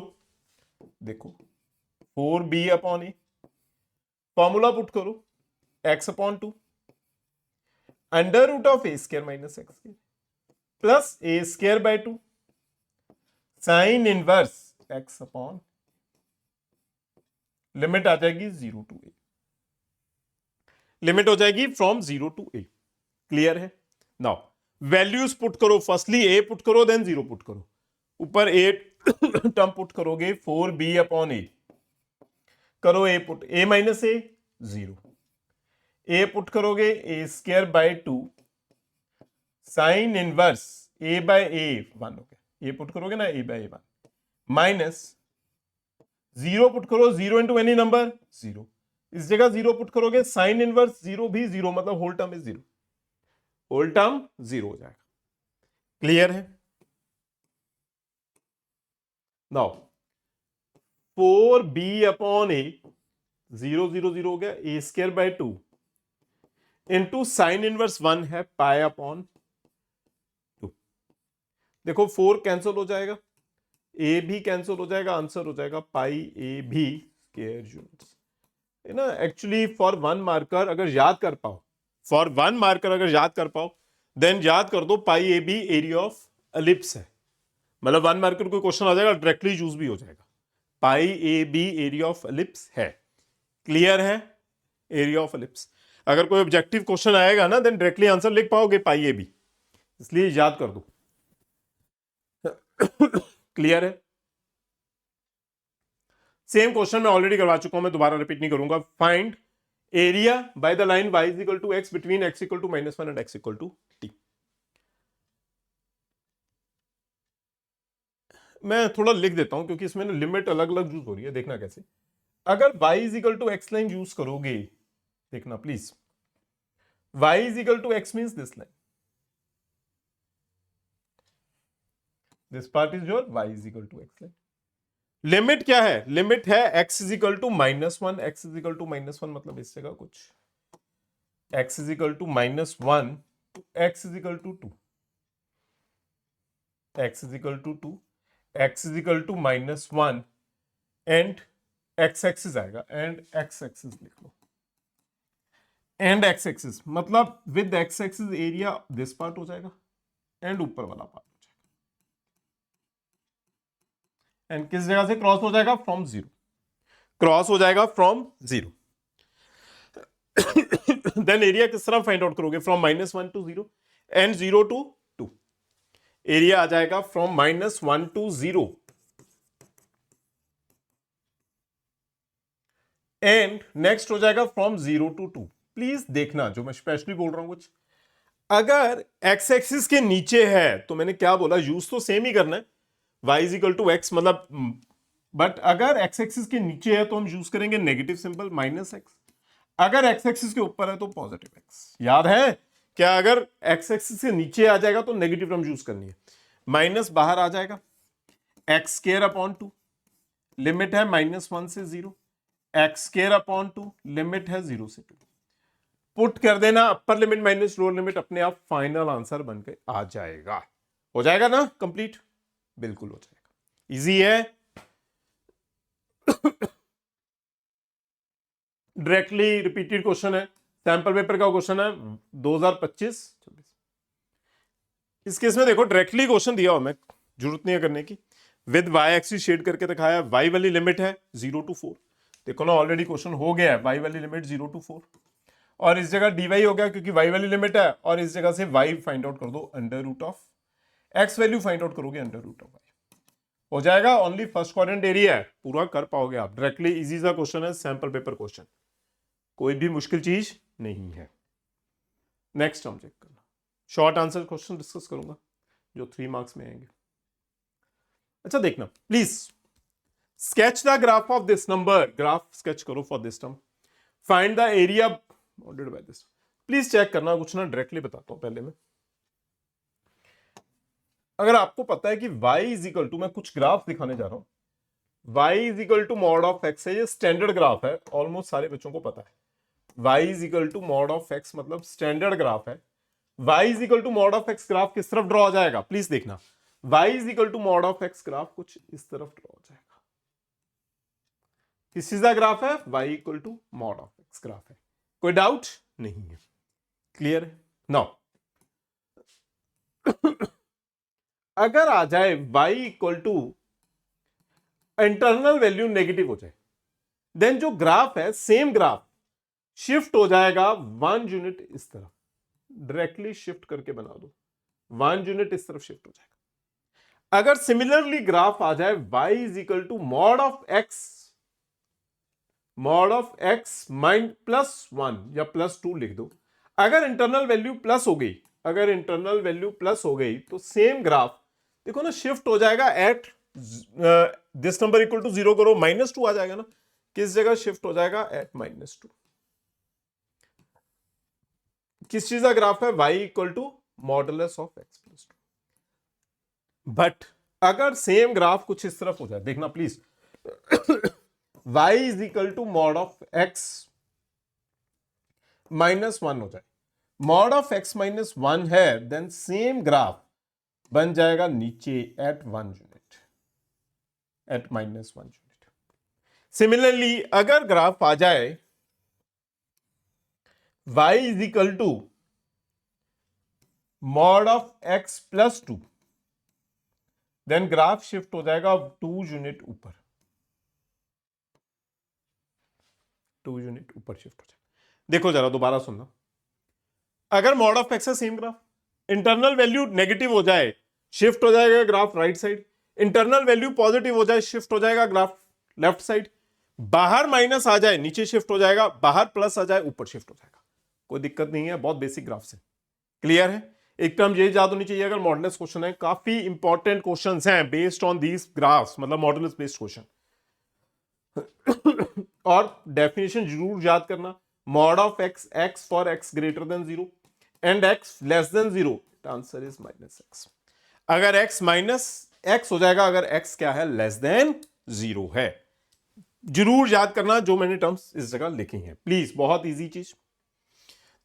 Speaker 1: देखो 4b upon a, formula put करो x upon 2 under root of a square minus x square plus a square by 2 sine inverse x upon, limit आ जाएगी 0 to a, limit हो जाएगी from 0 to a. Clear है? Now values put करो, firstly a put करो then 0 put करो। ऊपर a term put करोगे 4b अपॉन ए, करो a put, a minus a 0, a put करोगे a square by 2 sine inverse a by a 1 हो गया, ए पुट करोगे ना, a by a 1 minus 0 put करो, 0 इंटू एनी नंबर 0, इस जगह 0 पुट करोगे, साइन इनवर्स 0 भी 0, मतलब whole term is 0, whole term 0 हो जाएगा। क्लियर है? नाउ 4b अपॉन ए 0 0 0 हो गया, a square by 2 into sine inverse 1 है पाई अपॉन 2। देखो 4 कैंसिल हो जाएगा, ए भी कैंसिल हो जाएगा, आंसर हो जाएगा पाई ए भी स्क्वायर यूनिट्स, है ना। एक्चुअली फॉर वन मार्कर अगर याद कर पाओ, फॉर वन मार्कर अगर याद कर पाओ, देन याद कर दो pi a b area of ellipse है, मतलब वन मार्कर कोई क्वेश्चन आ जाएगा डायरेक्टली यूज भी हो जाएगा। Pi a b area of ellipse है। क्लियर है? एरिया ऑफ एलिप्स, अगर कोई ऑब्जेक्टिव क्वेश्चन आएगा ना, देन डायरेक्टली आंसर लिख पाओगे पाई ए बी, इसलिए याद कर दो। क्लियर है? सेम क्वेश्चन मैं ऑलरेडी करवा चुका हूं, मैं दोबारा रिपीट नहीं करूंगा। Find area by the line y is equal to x between x equal to -1 and x equal to t। मैं थोड़ा लिख देता हूं क्योंकि इसमें लिमिट अलग अलग यूज हो रही है, देखना कैसे। अगर y is equal to x line use करोगे, देखना please, y is equal to x means this line, this part is your y is equal to x line. Limit क्या है? लिमिट है x is equal to -1, x is equal to -1 मतलब इस जगह कुछ x is equal to -1 to x is equal to 2, x is equal to 2, x is equal to -1 and x axis आएगा, and x axis लिख लो, and x axis मतलब with x axis area this part हो जाएगा and ऊपर वाला part हो जाएगा। And किस जगह से क्रॉस हो जाएगा? फ्रॉम जीरो, क्रॉस हो जाएगा फ्रॉम जीरो। देन एरिया किस तरह फाइंड आउट करोगे? From -1 to 0 and 0 to 2। Area आ जाएगा फ्रॉम -1 टू 0 एंड नेक्स्ट हो जाएगा फ्रॉम 0 टू 2। प्लीज देखना जो मैं स्पेशली बोल रहा हूं कुछ, अगर एक्स एक्सिस के नीचे है तो मैंने क्या बोला, यूज तो सेम ही करना है, y is equal to x, मतलब बट अगर एक्स एक्सिस के नीचे है तो हम यूज करेंगे नेगेटिव सिंबल -x, अगर एक्स एक्सिस के ऊपर है तो पॉजिटिव x। याद है क्या? अगर एक्स एक्सिस के नीचे आ जाएगा तो नेगेटिव टर्म यूज करनी है, माइनस बाहर आ जाएगा, एक्स स्क्वायर अपॉन 2, लिमिट है -1 से 0, एक्स स्क्वायर अपॉन 2, लिमिट है 0 से 2। पुट कर देना अपर लिमिट माइनस लोअर लिमिट, अपने आप फाइनल आंसर बन के आ जाएगा। हो जाएगा ना कंप्लीट? बिल्कुल हो जाएगा, इजी है। डायरेक्टली रिपीटेड क्वेश्चन है, सैंपल पेपर का क्वेश्चन है 2025-26। इस केस में देखो डायरेक्टली क्वेश्चन दिया हो, मैं जरूरत नहीं है करने की, विद वाई एक्सिस शेड करके दिखाया, वाई वाली लिमिट है 0 टू 4। देखो ना ऑलरेडी क्वेश्चन हो गया है, वाई वाली लिमिट 0 टू 4, और इस जगह dy हो गया क्योंकि y वाली लिमिट है, और इस जगह से y फाइंड आउट कर दो, under root of x value find out करोगे अंडर रूट ऑफ y, हो जाएगा। ओनली फर्स्ट क्वाड्रेंट एरिया है, पूरा कर पाओगे आप डायरेक्टली। इजी सा क्वेश्चन है, सैंपल पेपर क्वेश्चन, कोई भी मुश्किल चीज नहीं है। नेक्स्ट हम चेक करना, शॉर्ट आंसर क्वेश्चन डिस्कस करूंगा जो 3 मार्क्स में आएंगे। अच्छा देखना please, sketch the graph of this number, graph sketch करो for this term, find the area bounded by this. Please check करना, कुछ ना डायरेक्टली बताता हूं पहले मैं। अगर आपको पता है कि y इज इक्वल टू, मैं कुछ ग्राफ दिखाने जा रहा हूं, y is equal to mod of x है, ये स्टैंडर्ड ग्राफ है, ऑलमोस्ट सारे बच्चों को पता है। y is equal to mod of x मतलब स्टैंडर्ड ग्राफ है। y is equal to mod of x graph किस तरफ ड्रॉ हो जाएगा? प्लीज देखना, y is equal to mod of x graph कुछ इस तरफ ड्रॉ हो जाएगा। किस चीज का ग्राफ है? y equal to mod of x graph है, कोई डाउट नहीं है, क्लियर है? नाउ अगर आ जाए y equal to internal value negative हो जाए, देन जो ग्राफ है सेम ग्राफ शिफ्ट हो जाएगा 1 यूनिट इस तरफ, डायरेक्टली शिफ्ट करके बना दो, 1 यूनिट इस तरफ शिफ्ट हो जाएगा। अगर सिमिलरली ग्राफ आ जाए y is equal to mod of x minus +1 या +2 लिख दो, अगर इंटरनल वैल्यू प्लस हो गई, अगर इंटरनल वैल्यू प्लस हो गई तो सेम ग्राफ देखो ना शिफ्ट हो जाएगा at this number equal to 0 करो, -2 आ जाएगा ना, किस जगह शिफ्ट हो जाएगा? एट -2। किस चीज का ग्राफ है? y equal to modulus of x + 2। But अगर सेम ग्राफ कुछ इस तरफ हो जाए, देखना please, y is equal to mod of x -1 हो जाए, मॉड ऑफ x -1 है, देन सेम ग्राफ बन जाएगा नीचे at 1 unit, at -1 unit. Similarly अगर ग्राफ आ जाए y is equal to mod of x + 2, then graph shift हो जाएगा 2 यूनिट ऊपर, 2 यूनिट ऊपर शिफ्ट हो जाएगा। देखो जरा दोबारा सुनना, अगर मॉड ऑफ x है same graph, internal value negative हो जाए शिफ्ट हो जाएगा graph right side, internal value positive हो जाए शिफ्ट हो जाएगा ग्राफ लेफ्ट साइड, बाहर माइनस आ जाए नीचे शिफ्ट हो जाएगा, बाहर प्लस आ जाए ऊपर शिफ्ट हो जाएगा। कोई दिक्कत नहीं है, बहुत बेसिक ग्राफ से क्लियर है। एक टर्म ये याद होनी चाहिए, अगर मॉडुलस क्वेश्चन है, काफी इंपॉर्टेंट क्वेश्चंस हैं बेस्ड ऑन दीस ग्राफ्स, मतलब मॉडुलस बेस्ड क्वेश्चन। और डेफिनेशन जरूर याद करना, mod of x, x for x greater than 0 and x less than 0, answer is -x। अगर x -x हो जाएगा अगर x क्या है? लेस देन 0 है। जरूर याद करना जो मैंने टर्म्स इस जगह लिखी हैं, प्लीज, बहुत इजी चीज।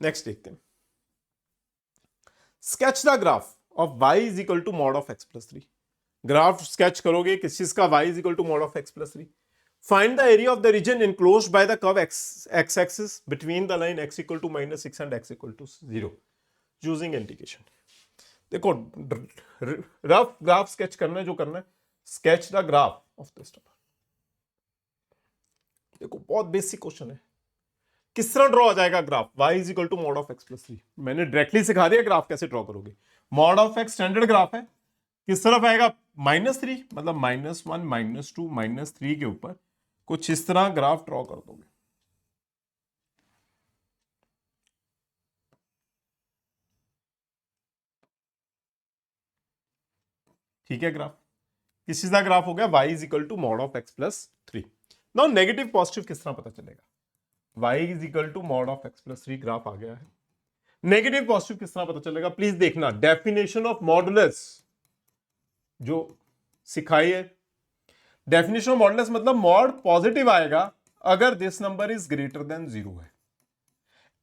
Speaker 1: नेक्स्ट देखते हैं, sketch the graph of y is equal to mod of x + 3। Graph sketch करोगे किस चीज का? y is equal to mod of x + 3। Find the area of the region enclosed by the curve x axis between the line x equal to -6 and x equal to 0 using integration. देखो rough graph sketch करना है, जो करना है sketch the graph of this number. देखो बहुत basic question है, किस तरह ड्रॉ आ जाएगा graph, y is equal to mod of x plus 3। मैंने डायरेक्टली सिखा दिया ग्राफ कैसे ड्रॉ करोगे। Mod of x standard graph है, किस तरफ आएगा, -3, मतलब -1 -2 -3 के ऊपर कुछ इस तरह ग्राफ ड्रॉ कर दोगे। ठीक है, ग्राफ किस चीज का ग्राफ हो गया, y is equal to mod of x plus 3। Now negative positive किस तरह पता चलेगा, y is equal to mod of x plus 3 graph आ गया है। नेगेटिव पॉजिटिव किस तरह पता चलेगा, प्लीज देखना, डेफिनेशन ऑफ मॉडुलस जो सिखाई है। डेफिनेशन ऑफ मॉडुलस मतलब मॉड पॉजिटिव आएगा अगर this number is greater than 0 है,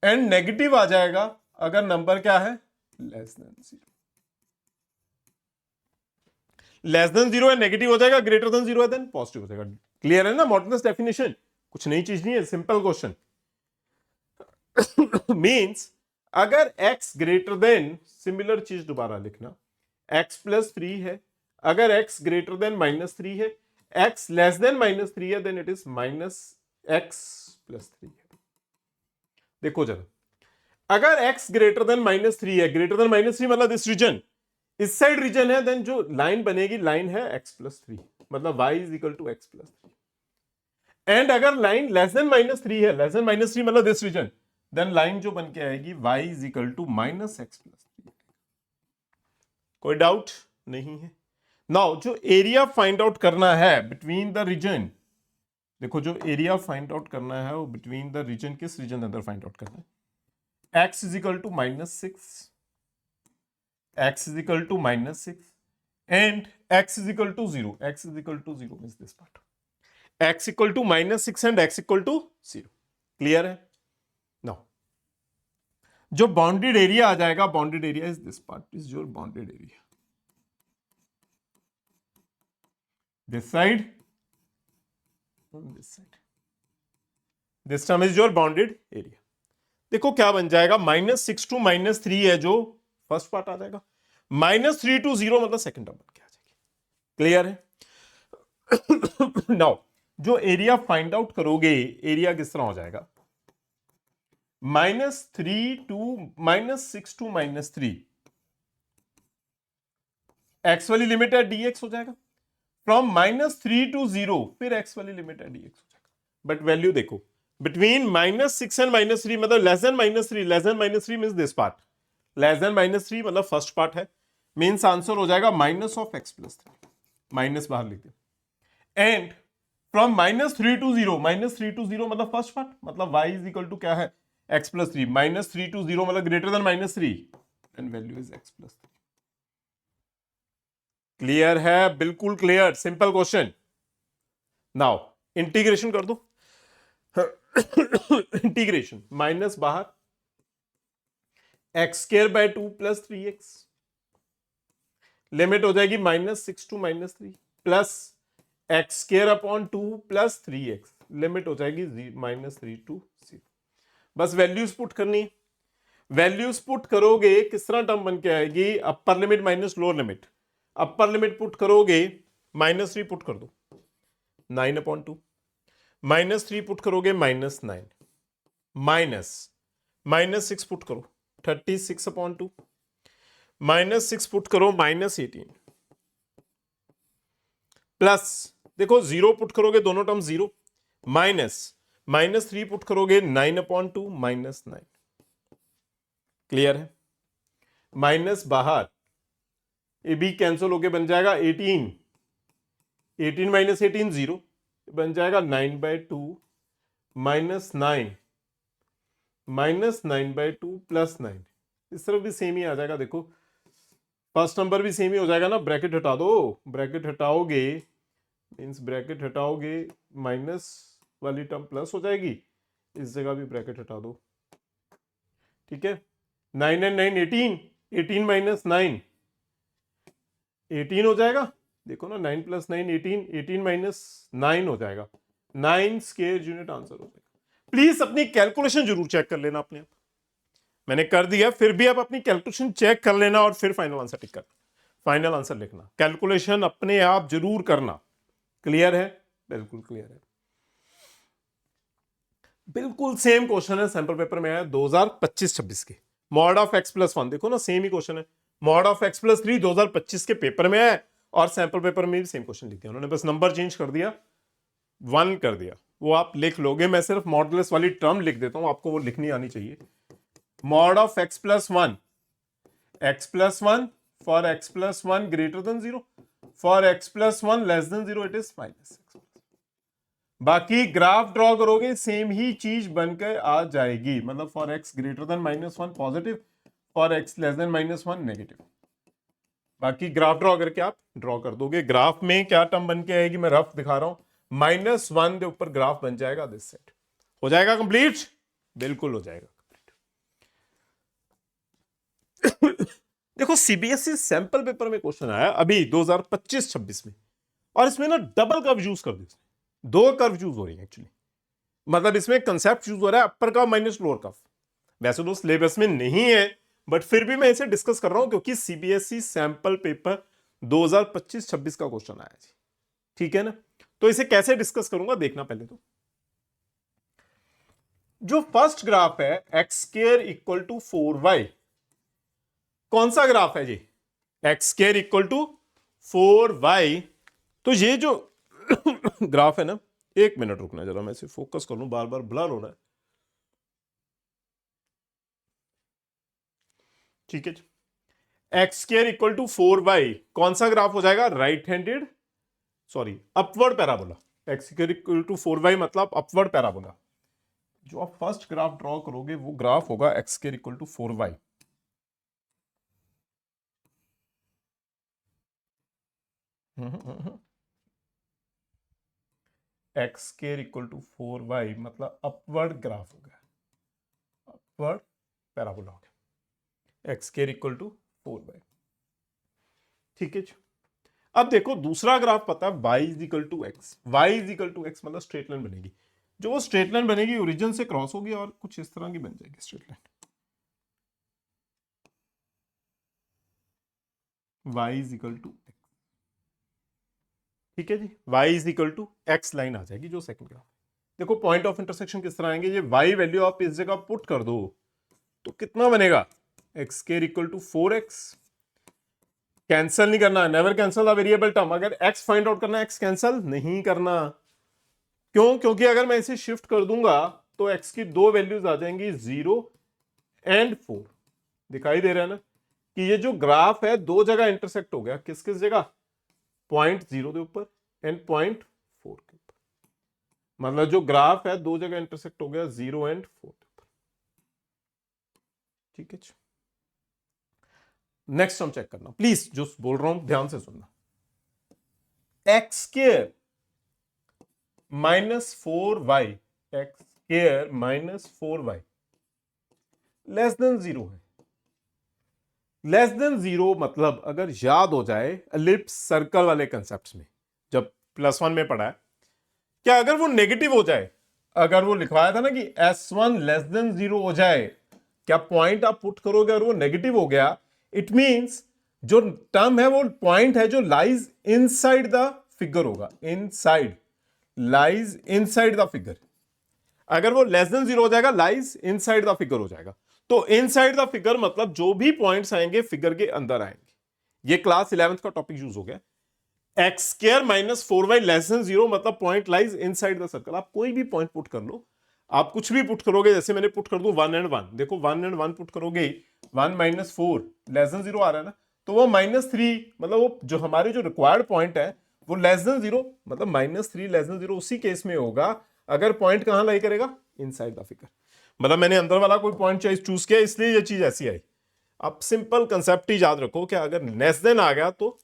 Speaker 1: एंड नेगेटिव आ जाएगा अगर नंबर क्या है, लेस देन 0। लेस देन 0 है नेगेटिव हो जाएगा, ग्रेटर देन 0 है देन पॉजिटिव हो जाएगा। क्लियर है ना मॉडुलस डेफिनेशन, कुछ नई चीज नहीं है, सिंपल क्वेश्चन। मींस अगर x ग्रेटर देन, सिमिलर चीज दोबारा लिखना, x प्लस 3 है, अगर x ग्रेटर देन -3 है, x लेस देन -3 है, then it is -x plus 3 है। देखो जरा, अगर x ग्रेटर देन -3 है, ग्रेटर देन -3 मतलब दिस रीजन, इस साइड रीजन है, देन जो लाइन बनेगी लाइन है x प्लस 3, मतलब y is equal to x plus 3। And अगर लाइन लेस देन -3 है, लेस देन -3 मतलब दिस रीजन, देन लाइन जो बन के आएगी y is equal to -x plus 3। कोई डाउट नहीं है। नाउ जो एरिया फाइंड आउट करना है बिटवीन द रीजन, देखो जो एरिया फाइंड आउट करना है वो बिटवीन द रीजन, किस रीजन के अंदर फाइंड आउट करना है, x is equal to -6, x is equal to -6 and x is equal to 0, x is equal to 0 means this part, x equal to -6 and x equal to 0। Clear है। Now जो bounded area आ जाएगा, bounded area is this part, is your bounded area, this side this side, this term is your bounded area. देखो क्या बन जाएगा, -6 to -3 है जो फर्स्ट पार्ट आ जाएगा, -3 to 0 मतलब सेकंड टर्म बन के आ जाएगी। क्लियर है। नाउ जो एरिया फाइंड आउट करोगे, एरिया किस तरह हो जाएगा, -6 to -3, x वाली लिमिट है dx हो जाएगा, फ्रॉम -3 to 0 फिर x वाली लिमिट है dx हो जाएगा। बट वैल्यू देखो, बिटवीन -6 एंड -3 मतलब less than -3, less than -3 means this part, less than -3 मतलब फर्स्ट पार्ट है, मींस आंसर हो जाएगा -(x प्लस 3), माइनस बाहर लिख दे। एंड फ्रॉम -3 to 0, -3 to 0 मतलब फर्स्ट पार्ट, मतलब y इज इक्वल टू क्या है, x प्लस 3, -3 to 0 मतलब greater than -3, and value is x plus 3। Clear है, बिल्कुल clear, simple question. Now integration कर दो। इंटीग्रेशन, माइनस बाहर, x² / 2 + 3x, लिमिट हो जाएगी -6 to -3 plus x² / 2 + 3x, limit हो जाएगी -3 to 0। बस वैल्यूज पुट करनी है, वैल्यूज पुट करोगे किस तरह टर्म बन के आएगी, अपर लिमिट माइनस लोअर लिमिट, अपर लिमिट पुट करोगे -3 पुट कर दो 9/2, -3 पुट करोगे -9, -6 पुट करो 36/2, -6 पुट करो -18, प्लस देखो 0 पुट करोगे दोनों टर्म 0, -3 पुट करोगे 9/2 -9। क्लियर है, माइनस बाहर, ये भी कैंसिल होके बन जाएगा 18, 18 - 18 0, बन जाएगा 9/2 -9, -9/2 + 9। इस तरफ भी सेम ही आ जाएगा, देखो फर्स्ट नंबर भी सेम ही हो जाएगा ना, ब्रैकेट हटा दो, ब्रैकेट हटाओगे मींस ब्रैकेट हटाओगे माइनस वाली टर्म प्लस हो जाएगी, इस जगह भी ब्रैकेट हटा दो। ठीक है, 9 and 9 18, 18 - 9 18 हो जाएगा, देखो ना 9 + 9 18, 18 - 9 हो जाएगा, 9 स्क्वायर यूनिट आंसर हो जाएगा। प्लीज अपनी कैलकुलेशन जरूर चेक कर लेना अपने आप, मैंने कर दिया, फिर भी आप अपनी कैलकुलेशन चेक कर लेना और फिर फाइनल आंसर टिक करना। फाइनल आंसर लिखना, कैलकुलेशन अपने आप जरूर करना। क्लियर है? बिल्कुल क्लियर है। बिल्कुल सेम क्वेश्चन है, सैंपल पेपर में आया 2025-26 के, मॉड ऑफ x प्लस 1, देखो ना सेम ही क्वेश्चन है, मॉड ऑफ x प्लस 3 2025 के पेपर में है और सैंपल पेपर में भी सेम क्वेश्चन लिख दिया उन्होंने, बस नंबर चेंज कर दिया, 1 कर दिया, वो आप लिख लोगे। मैं सिर्फ मॉडुलस वाली टर्म लिख देता हूं, आपको वो लिखनी आनी चाहिए। Mod of x plus 1 for x plus 1 greater than 0, for x plus 1 less than 0 it is minus x। बाकी ग्राफ ड्रॉ करोगे सेम ही चीज बनकर आ जाएगी, मतलब for x greater than -1 positive, for x less than -1 negative. बाकी graph draw करके आप ड्रॉ कर दोगे। ग्राफ में क्या टर्म बन के आएगी, मैं रफ दिखा रहा हूं, -1 के ऊपर ग्राफ बन जाएगा दिस सेट। हो जाएगा कंप्लीट? बिल्कुल हो जाएगा कंप्लीट। देखो सीबीएसई सैंपल पेपर में क्वेश्चन आया अभी 2025-26 में, और इसमें ना डबल कर्व यूज कर दी, 2 कर्व यूज हो रही है एक्चुअली, मतलब इसमें कंसेप्ट यूज हो रहा है अपर कर्व माइनस लोअर कर्व। वैसे तो सिलेबस में नहीं है, बट फिर भी मैं इसे डिस्कस कर रहा हूं क्योंकि सीबीएसई सैंपल पेपर 2025-26 का क्वेश्चन आया जी, ठीक है ना। तो इसे कैसे डिस्कस करूंगा देखना। पहले तो जो फर्स्ट ग्राफ है x square equal to 4y, कौन सा ग्राफ है जी? X square equal to 4y। तो ये जो ग्राफ है ना, एक मिनट रुकना जरा, मैं इसे फोकस कर लूं, बार बार ब्लर हो रहा है, ठीक है जी। X square equal to 4y कौन सा ग्राफ हो जाएगा? Right handed, sorry upward parabola. X square equal to 4y मतलब अपवर्ड पैराबोला। जो आप फर्स्ट ग्राफ ड्रॉ करोगे वो ग्राफ होगा x square equal to 4y। X square equal to 4y मतलब अपवर्ड ग्राफ हो गया, अपवर्ड पैराबोला हो गया, x square equal to 4y, ठीक है जी। अब देखो दूसरा ग्राफ पता है y is equal to x, y is equal to x मतलब स्ट्रेट लाइन बनेगी, जो वो स्ट्रेट लाइन बनेगी ओरिजिन से क्रॉस होगी और कुछ इस तरह की बन जाएगी straight line, y is equal to x, ठीक है जी। y is equal to x line आ जाएगी जो सेकंड ग्राफ। देखो पॉइंट ऑफ इंटरसेक्शन किस तरह आएंगे, ये y वैल्यू आप इस जगह पुट कर दो तो कितना बनेगा, x square equal to 4x। Cancel नहीं करना, never cancel the variable term. अगर x फाइंड आउट करना है x कैंसल नहीं करना, क्यों? क्योंकि अगर मैं इसे शिफ्ट कर दूंगा तो x की 2 वैल्यूज आ जाएंगी 0 एंड 4। दिखाई दे रहा है ना कि ये जो ग्राफ है दो जगह इंटरसेक्ट हो गया, किस किस जगह? पॉइंट 0 के ऊपर एंड पॉइंट 4 के ऊपर, मतलब जो ग्राफ है दो जगह इंटरसेक्ट हो गया 0 एंड 4 के ऊपर, ठीक है। नेक्स्ट हम चेक करना, प्लीज जो बोल रहा हूं ध्यान से सुनना। X square -4y, x square -4y less than 0 है। लेस देन 0 मतलब अगर याद हो जाए एलिप्स सर्कल वाले कंसेप्ट में, जब +1 में पढ़ा है, क्या अगर वो नेगेटिव हो जाए, अगर वो लिखवाया था ना कि S1 लेस देन 0 हो जाए, क्या पॉइंट आप पुट करोगे और वो नेगेटिव हो गया, इट मींस जो टर्म है वो पॉइंट है जो लाइज इनसाइड द फिगर होगा, inside, lies inside the figure. अगर वो लेस देन 0 हो जाएगा, लाइज इनसाइड द फिगर हो जाएगा। तो इनसाइड द फिगर मतलब जो भी पॉइंट्स आएंगे फिगर के अंदर आएंगे। ये क्लास 11th का टॉपिक यूज हो गया। X square -4y less than 0 मतलब point lies inside the circle. आप कोई भी पॉइंट पुट कर लो, आप कुछ भी पुट करोगे, जैसे मैंने पुट कर दूं 1 एंड 1, देखो 1 एंड 1 पुट करोगे, 1 -4 लेस देन 0 आ रहा है ना, तो वो -3 मतलब वो जो हमारे जो रिक्वायर्ड पॉइंट है वो लेस देन 0 मतलब -3 लेस देन 0 उसी केस में होगा अगर पॉइंट कहां लाई करेगा, इनसाइड द फिगर। मतलब मैंने अंदर वाला कोई पॉइंट चूज किया इसलिए ये चीज ऐसी आई। अब सिंपल कंसेप्ट ही याद रखो कि अगर लेस देन आ गया तो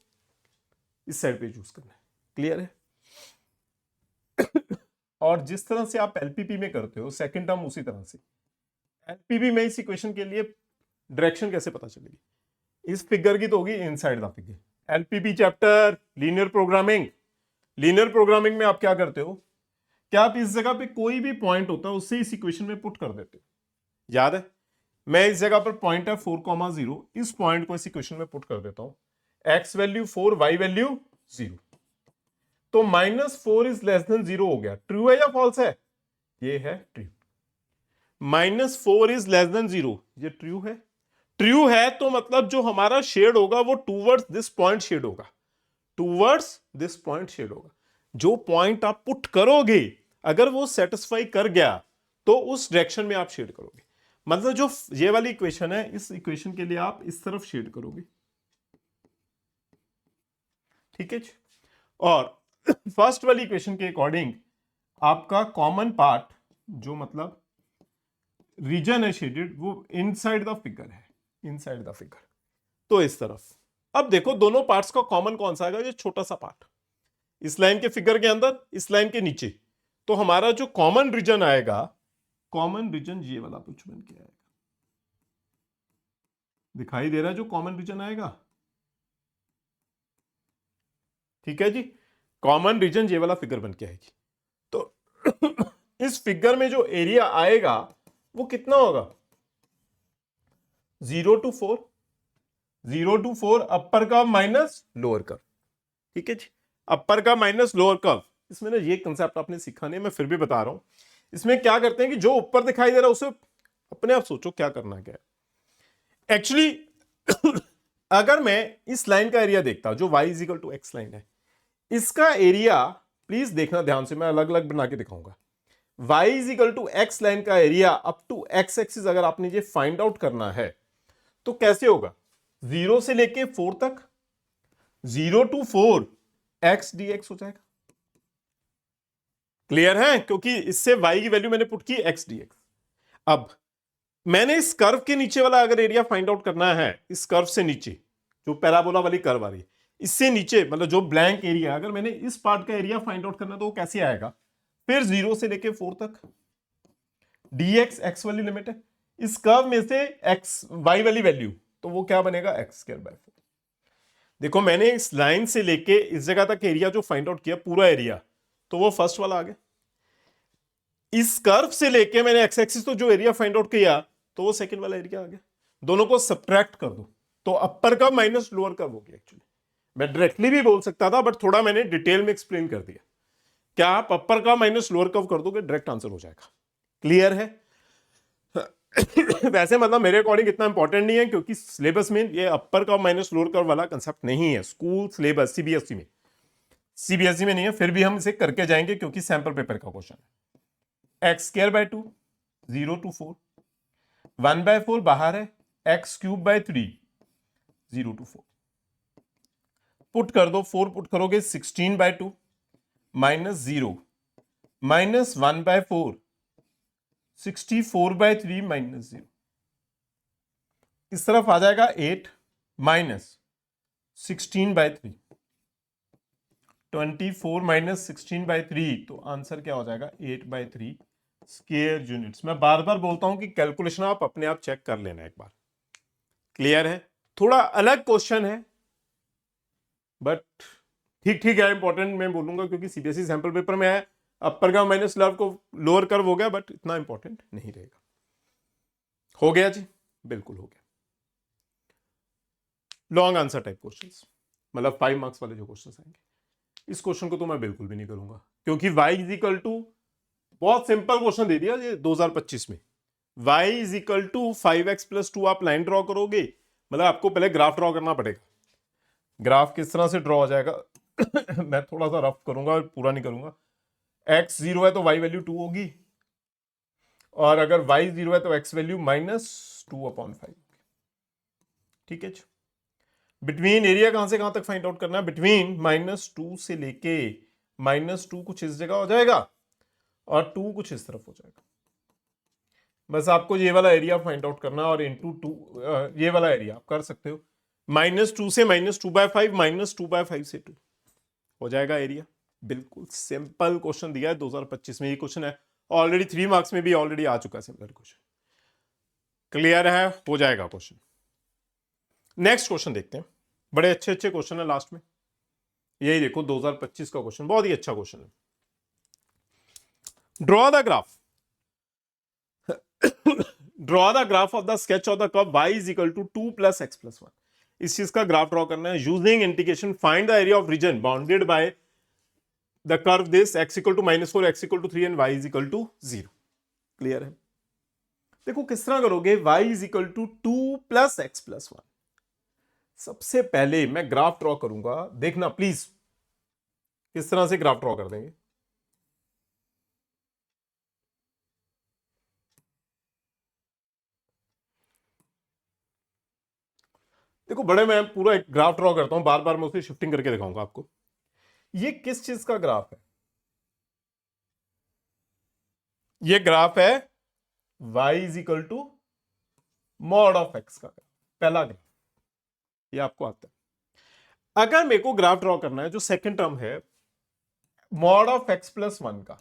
Speaker 1: इस साइड पे चूज करना है। क्लियर है? और जिस तरह से आप एलपीपी में करते हो सेकंड टर्म उसी तरह से एलपीपी में इस इक्वेशन के लिए डायरेक्शन कैसे पता चलेगी, इस फिगर की तो होगी inside the figure. LPP chapter linear programming, linear programming में आप क्या करते हो, क्या आप इस जगह पे कोई भी पॉइंट होता है उससे इस इक्वेशन में पुट कर देते हो। याद है, मैं इस जगह पर पॉइंट है 4,0, इस पॉइंट को इस इक्वेशन में पुट कर देता हूं। x वैल्यू 4, y वैल्यू 0, तो -4 इज लेस देन 0 हो गया। ट्रू है या फॉल्स है? ये है ट्रू। -4 इज लेस देन 0, ये ट्रू है। ट्रू है तो मतलब जो हमारा शेड होगा वो टूवर्ड्स दिस पॉइंट शेड होगा, टूवर्ड्स दिस पॉइंट शेड होगा। जो पॉइंट आप पुट करोगे अगर वो सेटिस्फाई कर गया तो उस डायरेक्शन में आप शेड करोगे। मतलब जो ये वाली इक्वेशन है, इस इक्वेशन के लिए आप इस तरफ शेड करोगे, ठीक है जी। और फर्स्ट वाली इक्वेशन के अकॉर्डिंग आपका कॉमन पार्ट जो मतलब रीजन है शेडेड वो इनसाइड द फिगर है, इनसाइड द फिगर, तो इस तरफ। अब देखो दोनों पार्ट्स का कॉमन कौन सा आएगा? ये छोटा सा पार्ट, इस लाइन के फिगर के अंदर, इस लाइन के नीचे। तो हमारा जो कॉमन रीजन आएगा, कॉमन रीजन ये वाला कुछ बन के आएगा, दिखाई दे रहा है जो कॉमन रीजन आएगा, ठीक है जी। कॉमन रीजन ये वाला फिगर बन के आएगी। तो इस फिगर में जो एरिया आएगा वो कितना होगा? 0 to 4, 0 to 4 upper curve minus lower curve, ठीक है जी। Upper curve minus lower curve, इसमें ना ये कंसेप्ट आपने सीखा नहीं, मैं फिर भी बता रहा हूं। इसमें क्या करते हैं कि जो ऊपर दिखाई दे रहा है उसे अपने आप सोचो क्या करना क्या है एक्चुअली। अगर मैं इस लाइन का एरिया देखता जो y is equal to x line है, इसका एरिया प्लीज देखना ध्यान से, मैं अलग अलग बना के दिखाऊंगा। y is equal to x line का area up to x axis अगर आपने ये फाइंड आउट करना है तो कैसे होगा? 0 से लेके 4 तक, 0 to 4 x dx हो जाएगा। क्लियर है? क्योंकि इससे y की वैल्यू मैंने पुट की x dx। अब मैंने इस कर्व के नीचे वाला अगर एरिया फाइंड आउट करना है, इस कर्व से नीचे जो पैराबोला वाली कर्व आ रही है, इससे नीचे मतलब जो ब्लैंक एरिया, अगर मैंने इस पार्ट का एरिया फाइंड आउट करना है तो वो कैसे आएगा? फिर 0 से लेके 4 तक dx x वाली लिमिट है, इस कर्व में से x y वाली वैल्यू, तो वो क्या बनेगा? x²/4। देखो मैंने इस लाइन से लेके इस जगह तक एरिया जो फाइंड आउट किया पूरा एरिया, तो वो फर्स्ट वाला आ गया। इस कर्व से लेके मैंने एक्स एक्सिस तो जो एरिया फाइंड आउट किया तो वो सेकंड वाला एरिया आ गया। दोनों को सब्ट्रैक्ट कर दो तो अपर कर्व माइनस लोअर कर्व हो गया। एक्चुअली मैं डायरेक्टली भी बोल सकता था बट थोड़ा मैंने डिटेल में एक्सप्लेन कर दिया। क्या आप अपर कर्व माइनस लोअर कर्व कर दोगे, डायरेक्ट आंसर हो जाएगा। क्लियर है? वैसे मतलब मेरे अकॉर्डिंग इतना इंपॉर्टेंट नहीं है क्योंकि सिलेबस में ये अपर कर्व माइनस लोअर कर्व वाला कंसेप्ट नहीं है स्कूल सिलेबस सीबीएसई में, सीबीएसई में नहीं है, फिर भी हम इसे करके जाएंगे क्योंकि सैंपल पेपर का क्वेश्चन है। x²/2 0 to 4, 1/4 बाहर है, x³/3 0 to 4 पुट कर दो, 4 पुट करोगे 16/2 माइनस 0 माइनस 1/4 64/3 माइनस 0, इस तरफ आ जाएगा 8 माइनस 16/3 24 माइनस 16/3, तो आंसर क्या हो जाएगा? 8/3 स्क्वायर यूनिट्स। मैं बार बार बोलता हूं कि कैलकुलेशन आप अपने आप चेक कर लेना एक बार। क्लियर है? थोड़ा अलग क्वेश्चन है बट ठीक ठीक है, इंपॉर्टेंट मैं बोलूंगा क्योंकि सीबीएसई सैंपल पेपर में है। अपर कर्व माइनस लोअर कर्व हो गया बट इतना इंपॉर्टेंट नहीं रहेगा। हो गया जी? बिल्कुल हो गया। लॉन्ग आंसर टाइप क्वेश्चंस, मतलब 5 मार्क्स वाले जो क्वेश्चंस आएंगे, इस क्वेश्चन को तो मैं बिल्कुल भी नहीं करूंगा क्योंकि y इज इक्वल टू, बहुत सिंपल क्वेश्चन दे दिया ये 2025 में, y is equal to 5x+2 आप लाइन ड्रॉ करोगे, मतलब आपको पहले ग्राफ ड्रॉ करना पड़ेगा। ग्राफ किस तरह से ड्रॉ हो जाएगा मैं थोड़ा सा रफ करूंगा, पूरा नहीं करूंगा। x 0 है तो y वैल्यू 2 होगी, और अगर y 0 है तो x वैल्यू -2/5। ठीक है जी। बिटवीन एरिया कहां से कहां तक फाइंड आउट करना है? बिटवीन -2 से लेके -2 कुछ इस जगह हो जाएगा और 2 कुछ इस तरफ हो जाएगा। बस आपको ये वाला एरिया फाइंड आउट करना और इनटू 2 ये वाला एरिया आप कर सकते हो। -2 से -2/5 -2/5 से 2 हो जाएगा एरिया। बिल्कुल सिंपल क्वेश्चन दिया है 2025 में, ये क्वेश्चन है ऑलरेडी 3 मार्क्स में भी ऑलरेडी आ चुका है सिमिलर क्वेश्चन। क्लियर है? हो जाएगा क्वेश्चन। नेक्स्ट क्वेश्चन देखते हैं, बड़े अच्छे अच्छे क्वेश्चन है लास्ट में। यही देखो 2025 का क्वेश्चन, बहुत ही अच्छा क्वेश्चन है। Draw the graph draw the graph of the sketch of the curve y is equal to 2 + x + 1। इस चीज का ग्राफ ड्रॉ करना है using integration find the area of region bounded by the curve this x equal to -4 x equal to 3 and y is equal to 0। Clear है? देखो किस तरह करोगे, y is equal to 2 plus x plus 1। सबसे पहले मैं graph draw करूंगा, देखना प्लीज किस तरह से ग्राफ ड्रॉ कर देंगे। देखो बड़े मैं पूरा एक ग्राफ ड्रॉ करता हूं, बार बार मैं उसे शिफ्टिंग करके दिखाऊंगा आपको। ये किस चीज का ग्राफ है? ये ग्राफ है y is equal to mod of x का पहला ग्राफ, ये आपको आता है। अगर मेरे को ग्राफ ड्रॉ करना है जो सेकंड टर्म है मॉड ऑफ x प्लस 1 का,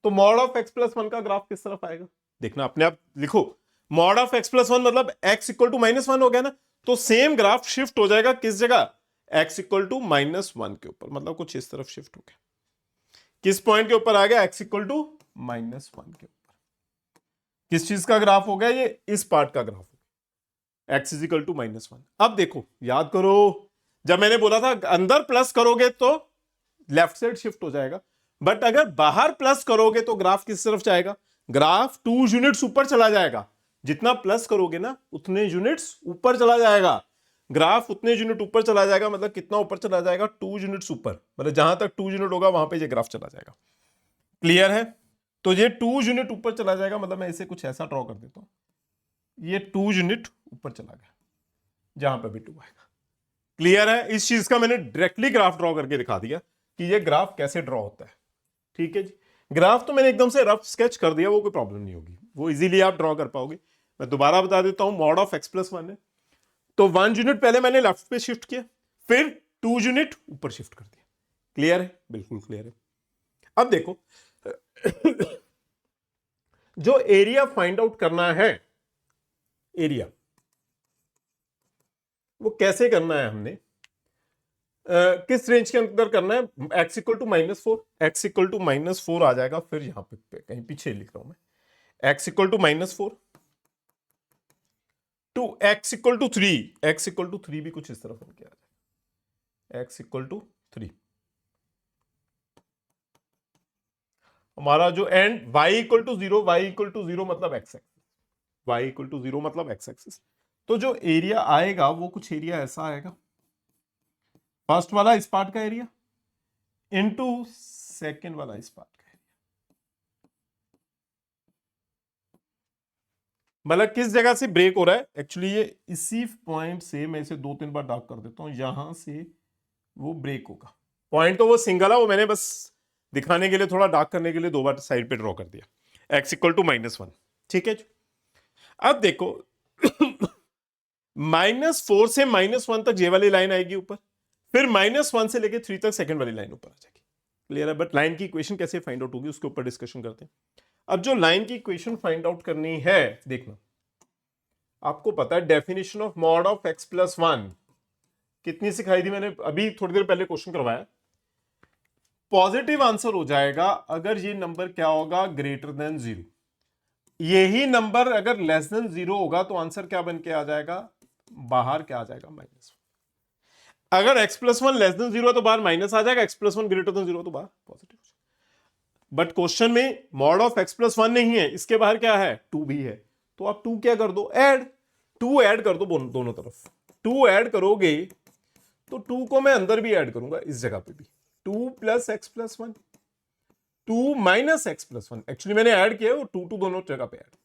Speaker 1: तो मॉड ऑफ x प्लस 1 का ग्राफ किस तरफ आएगा? देखना अपने आप लिखो, मॉड ऑफ x प्लस 1 मतलब x इक्वल टू -1 हो गया ना, तो सेम ग्राफ शिफ्ट हो जाएगा किस जगह? x इक्वल टू -1 के ऊपर, मतलब कुछ इस तरफ शिफ्ट हो गया। किस पॉइंट के ऊपर आ गया? x इक्वल टू -1 के ऊपर। किस चीज का ग्राफ हो गया? ये इस पार्ट का ग्राफ हो गया, x इज इक्वल टू -1। अब देखो याद करो, जब मैंने बोला था अंदर प्लस करोगे तो लेफ्ट साइड शिफ्ट हो जाएगा, बट अगर बाहर प्लस करोगे तो ग्राफ किस तरफ जाएगा? ग्राफ 2 यूनिट्स ऊपर चला जाएगा। जितना प्लस करोगे ना उतने यूनिट्स ऊपर चला जाएगा। ग्राफ उतने यूनिट ऊपर चला जाएगा, मतलब कितना ऊपर चला जाएगा? 2 यूनिट्स ऊपर, मतलब जहां तक 2 यूनिट होगा वहां पे ये ग्राफ चला जाएगा। क्लियर है? तो ये 2 यूनिट ऊपर चला जाएगा, मतलब मैं इसे कुछ ऐसा ड्रॉ कर देता हूं, ये 2 यूनिट ऊपर चला गया, जहां पे भी 2 आएगा। क्लियर है? इस चीज का मैंने डायरेक्टली ग्राफ ड्रॉ करके दिखा दिया कि ये ग्राफ कैसे ड्रॉ होता है। ठीक है जी, ग्राफ तो मैंने एकदम से रफ स्केच कर दिया, वो कोई प्रॉब्लम नहीं होगी, वो इजीली आप ड्रॉ कर पाओगे। मैं दोबारा बता देता हूं, मॉड ऑफ x प्लस 1 है, तो 1 यूनिट पहले मैंने लेफ्ट पे शिफ्ट किया, फिर 2 यूनिट ऊपर शिफ्ट कर दिया। क्लियर है? बिल्कुल क्लियर है। अब देखो जो एरिया फाइंड आउट करना है, एरिया वो कैसे करना है हमने, किस रेंज के अंदर करना है? x equal to -4, x equal to -4 आ जाएगा, फिर यहां पे कहीं पीछे लिख रहा हूं मैं, x equal to -4 to x equal to 3, x equal to 3 भी कुछ इस तरफ आ जाएगा, x इक्वल टू 3। हमारा जो and y equal to 0, y equal to 0 मतलब x axis, y equal to 0 मतलब x एक्सिस। तो जो एरिया आएगा वो कुछ एरिया ऐसा आएगा, फर्स्ट वाला इस पार्ट का एरिया इनटू सेकंड वाला इस पार्ट का एरिया। मतलब किस जगह से ब्रेक हो रहा है? एक्चुअली ये इसी पॉइंट से, मैं इसे 2-3 बार डार्क कर देता हूं, यहां से वो ब्रेक होगा। पॉइंट तो वो सिंगल है, वो मैंने बस दिखाने के लिए, थोड़ा डार्क करने के लिए 2 बार साइड पे ड्रॉ कर दिया, x इक्वल टू -1। ठीक है जी, अब देखो -4 से -1 तक ये वाली लाइन आएगी ऊपर, फिर -1 से लेके 3 तक सेकंड वाली लाइन ऊपर आ जाएगी। क्लियर है? बट लाइन की इक्वेशन कैसे फाइंड आउट होगी उसके ऊपर डिस्कशन करते हैं। अब जो लाइन की इक्वेशन फाइंड आउट करनी है, देखना आपको पता है definition of mod of x plus 1 कितनी सिखाई थी मैंने अभी थोड़ी देर पहले, क्वेश्चन करवाया। पॉजिटिव आंसर हो जाएगा अगर ये नंबर क्या होगा? Greater than 0। यही नंबर अगर लेस देन 0 होगा तो आंसर क्या बन के आ जाएगा? बाहर क्या आ जाएगा? -1। अगर x प्लस 1 लेस देन 0 तो बाहर माइनस आ जाएगा, x प्लस 1 ग्रेटर देन 0 तो बाहर पॉजिटिव। बट क्वेश्चन में मॉड ऑफ x प्लस 1 नहीं है, इसके बाहर क्या है? 2 भी है, तो आप 2 क्या कर दो? ऐड। 2 ऐड कर दो दोनों तरफ। 2 ऐड करोगे तो 2 को मैं अंदर भी ऐड करूंगा, इस जगह पे भी 2 plus x plus 1, 2 minus x plus 1। Actually मैंने ऐड किया है वो 2 दोनों जगह पे ऐड।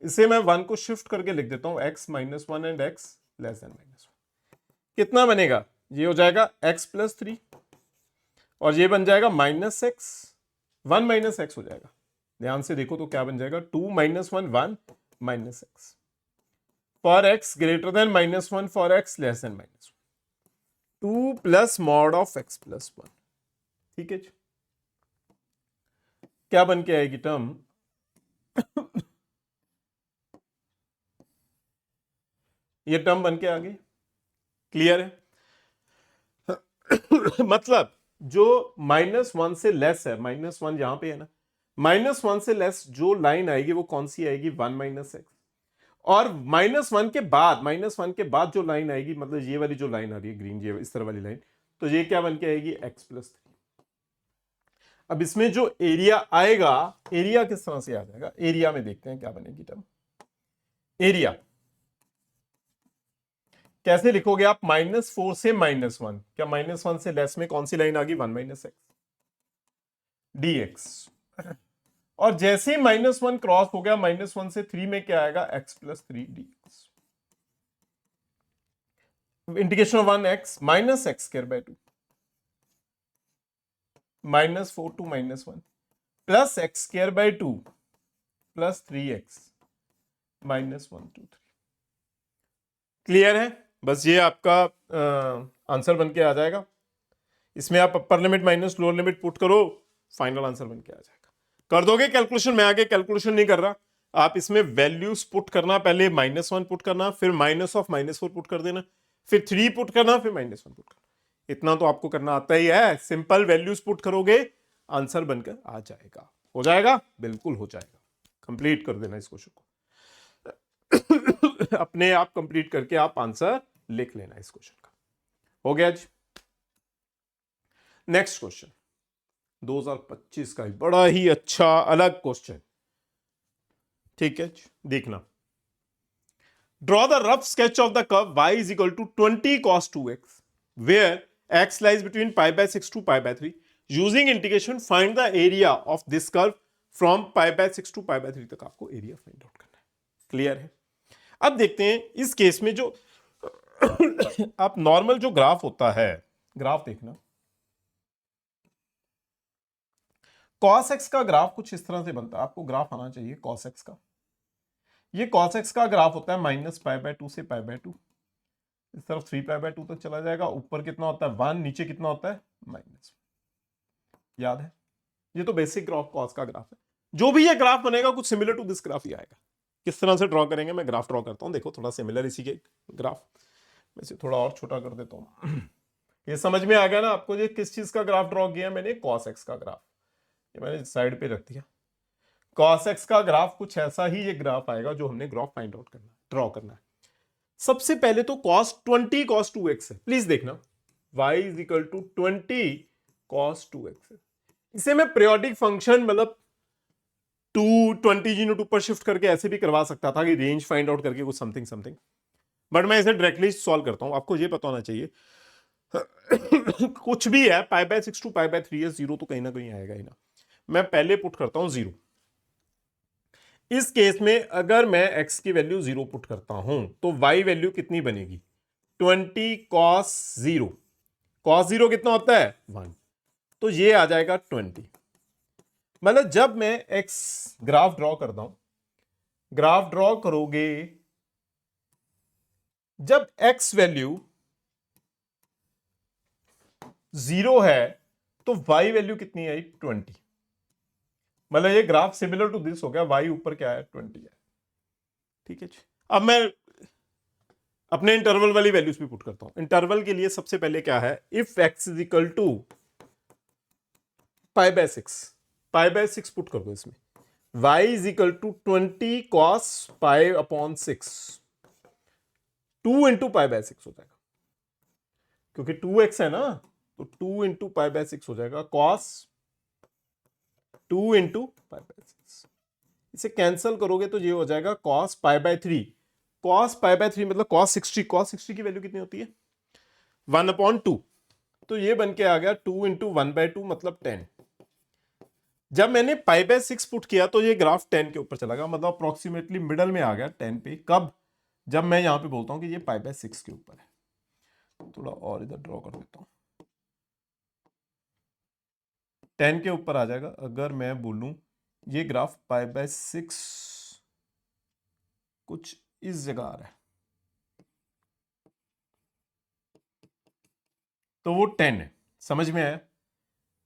Speaker 1: इसे मैं 1 को शिफ्ट करके लिख देता हूं, x minus 1 and x less then -1। कितना बनेगा? ये हो जाएगा x प्लस 3 और ये बन जाएगा -x, 1 माइनस एक्स हो जाएगा। ध्यान से देखो तो क्या बन जाएगा? 2 minus 1, 1 minus x, for x greater then -1, for x less then -1, 2 plus mod of x plus 1। ठीक है जी, क्या बन के आएगी टर्म? ये टर्म बन के आ गई। क्लियर है? मतलब जो -1 से लेस है, -1 यहां पे है ना, -1 से लेस जो लाइन आएगी वो कौन सी आएगी? 1 माइनस एक्स। और माइनस वन के बाद जो लाइन आएगी, मतलब ये वाली जो लाइन आ रही है ग्रीन, ये इस तरह वाली लाइन, तो ये क्या बन के आएगी, एक्स प्लस 3। अब इसमें जो एरिया आएगा, एरिया किस तरह से आ जाएगा, एरिया में देखते हैं क्या बनेगी टर्म। एरिया कैसे लिखोगे आप, -4 से -1, क्या -1 से लेस में कौन सी लाइन आ गई, 1 माइनस एक्स dx। और जैसे ही -1 क्रॉस हो गया, -1 से 3 में क्या आएगा, x plus 3 dx। Integration of 1x minus x square by 2 -4 to -1 plus x square by 2 plus 3x -1 to 3। Clear है, बस ये आपका आंसर बन के आ जाएगा। इसमें आप अपर limit minus lower limit put करो, फाइनल आंसर बन के आ जाएगा। कर दोगे कैलकुलेशन, मैं आगे कैलकुलेशन नहीं कर रहा, आप इसमें वैल्यूज पुट करना, पहले -1 पुट करना, फिर -4 पुट कर देना, फिर 3 पुट करना, फिर -1 पुट करना। इतना तो आपको करना आता ही है। सिंपल वैल्यूज पुट करोगे, आंसर बनकर आ जाएगा। हो जाएगा, बिल्कुल हो जाएगा। कंप्लीट कर देना इस क्वेश्चन को अपने आप कंप्लीट करके आप आंसर लिख लेना इस क्वेश्चन का। हो गया जी। नेक्स्ट क्वेश्चन 2025 का बड़ा ही अच्छा अलग क्वेश्चन, ठीक है, देखना। Draw the rough sketch of the curve y is equal to 20 cos 2x where x lies between pi by 6 to pi by 3 using integration find the area of this curve from pi by 6 to pi by 3 तक आपको area find out करना है। Clear है। अब देखते हैं इस case में जो आप नॉर्मल जो ग्राफ होता है, ग्राफ देखना, cos x का ग्राफ कुछ इस तरह से बनता है। आपको ग्राफ आना चाहिए cos x का। ये cos x का ग्राफ होता है -π/2 से π/2, इस तरफ 3π/2 तक चला जाएगा। ऊपर कितना होता है 1, नीचे कितना होता है -1। याद है, ये तो बेसिक ग्राफ cos का ग्राफ है। जो भी ये ग्राफ बनेगा कुछ सिमिलर टू दिस ग्राफ ही आएगा। किस तरह से ड्रॉ करेंगे, मैं ग्राफ ड्रॉ करता हूं, देखो थोड़ा सिमिलर इसी के ग्राफ। मैं इसे थोड़ा और छोटा कर देता हूं। ये समझ में आ गया ना आपको, ये किस चीज का ग्राफ ड्रॉ किया मैंने, cos x का ग्राफ। ये मैंने साइड पे रख दिया। cos x का ग्राफ कुछ ऐसा ही ये ग्राफ आएगा जो हमने ग्राफ फाइंड आउट करना, ड्रॉ करना है। सबसे पहले तो20 cos 2x है, प्लीज देखना, y is equal to 20 cos 2x है। इसे मैं पीरियोडिक फंक्शन मतलब 220 यूनिट ऊपर शिफ्ट करके ऐसे भी करवा सकता था कि रेंज फाइंड आउट करके कुछ समथिंग समथिंग, बट मैं इसे डायरेक्टली सॉल्व करता हूं। आपको ये पता होना चाहिए कुछ भी है π/6 टू π/3 है, 0 तो कहीं ना कहीं आएगा ही ना। मैं पहले पुट करता हूं 0। इस केस में अगर मैं x की वैल्यू 0 पुट करता हूं तो y वैल्यू कितनी बनेगी, 20 cos 0। cos 0 कितना होता है 1, तो ये आ जाएगा 20। मतलब जब मैं x ग्राफ ड्रॉ करता हूं, ग्राफ ड्रॉ करोगे, जब x वैल्यू 0 है तो y वैल्यू कितनी आई 20। मतलब ये ग्राफ सिमिलर टू दिस हो गया, y ऊपर क्या है 20 है। ठीक है जी। अब मैं अपने इंटरवल वाली वैल्यूज भी पुट करता हूं। इंटरवल के लिए सबसे पहले क्या है, if x is equal to π/6 put कर दो इसमें, y is equal to 20 cos π/6, 2 into π/6 हो जाएगा, क्योंकि 2x है ना, तो 2 इंटू π/6 हो जाएगा, cos 2 इंटू π/6। इसे कैंसिल करोगे तो ये हो जाएगा cos π/3। cos π/3 मतलब cos 60 की वैल्यू कितनी होती है 1/2, तो ये बन के आ गया 2 इंटू 1/2 मतलब 10। जब मैंने π/6 पुट किया तो ये ग्राफ 10 के ऊपर चला गया, मतलब अप्रोक्सीमेटली मिडल में आ गया 10 पे। कब, जब मैं यहां पे बोलता हूं कि ये π/6 के ऊपर है। थोड़ा और इधर ड्रॉ कर देता हूं, 10 के ऊपर आ जाएगा। अगर मैं बोलूं ये ग्राफ π/6 कुछ इस जगह आ रहा है, तो वो 10 है। समझ में आया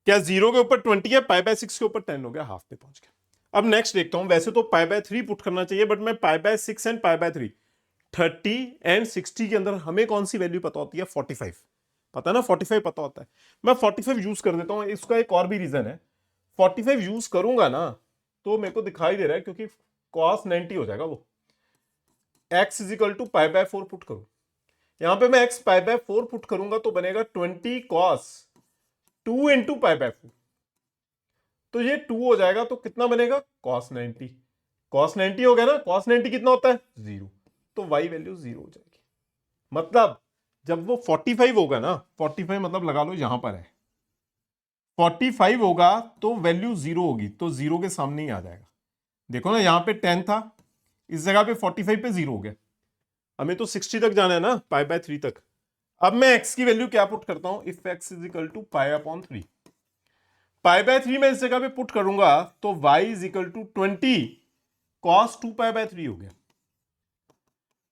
Speaker 1: क्या, 0 के ऊपर 20 है, π/6 के ऊपर 10 हो गया, हाफ पे पहुंच गया। अब नेक्स्ट देखता हूं, वैसे तो π/3 पुट करना चाहिए, बट मैं π/6 एंड π/3 30 एंड 60 के अंदर हमें कौन सी वैल्यू पता होती है 45, पता ना 45 पता होता है। मैं 45 यूज कर देता हूं। इसका एक और भी रीजन है, 45 यूज करूंगा ना तो मेरे को दिखाई दे रहा है, क्योंकि cos 90 हो जाएगा वो, x is equal to pi by 4 put करूं, यहां पे मैं x पाई बाय 4 पुट करूंगा तो बनेगा 20 cos 2 इंटू पाई बाय 4, तो ये 2 हो जाएगा तो कितना बनेगा cos 90, cos 90 हो गया ना, cos 90 कितना होता है 0, तो y वैल्यू 0 हो जाएगी। मतलब जब वो 45 होगा ना, 45 मतलब लगा लो यहां पर है 45 होगा तो वैल्यू 0 होगी, तो 0 के सामने ही आ जाएगा। देखो ना यहां पे 10 था, इस जगह पे 45 पे 0 हो गया, हमें तो 60 तक जाना है ना, पाई बाय 3 तक। अब मैं x की वैल्यू क्या पुट करता हूं, if x is equal to pi upon 3, pi by 3 मैं इस जगह पे पुट करूंगा तो y is equal to 20 cos 2 pi by 3 हो गया।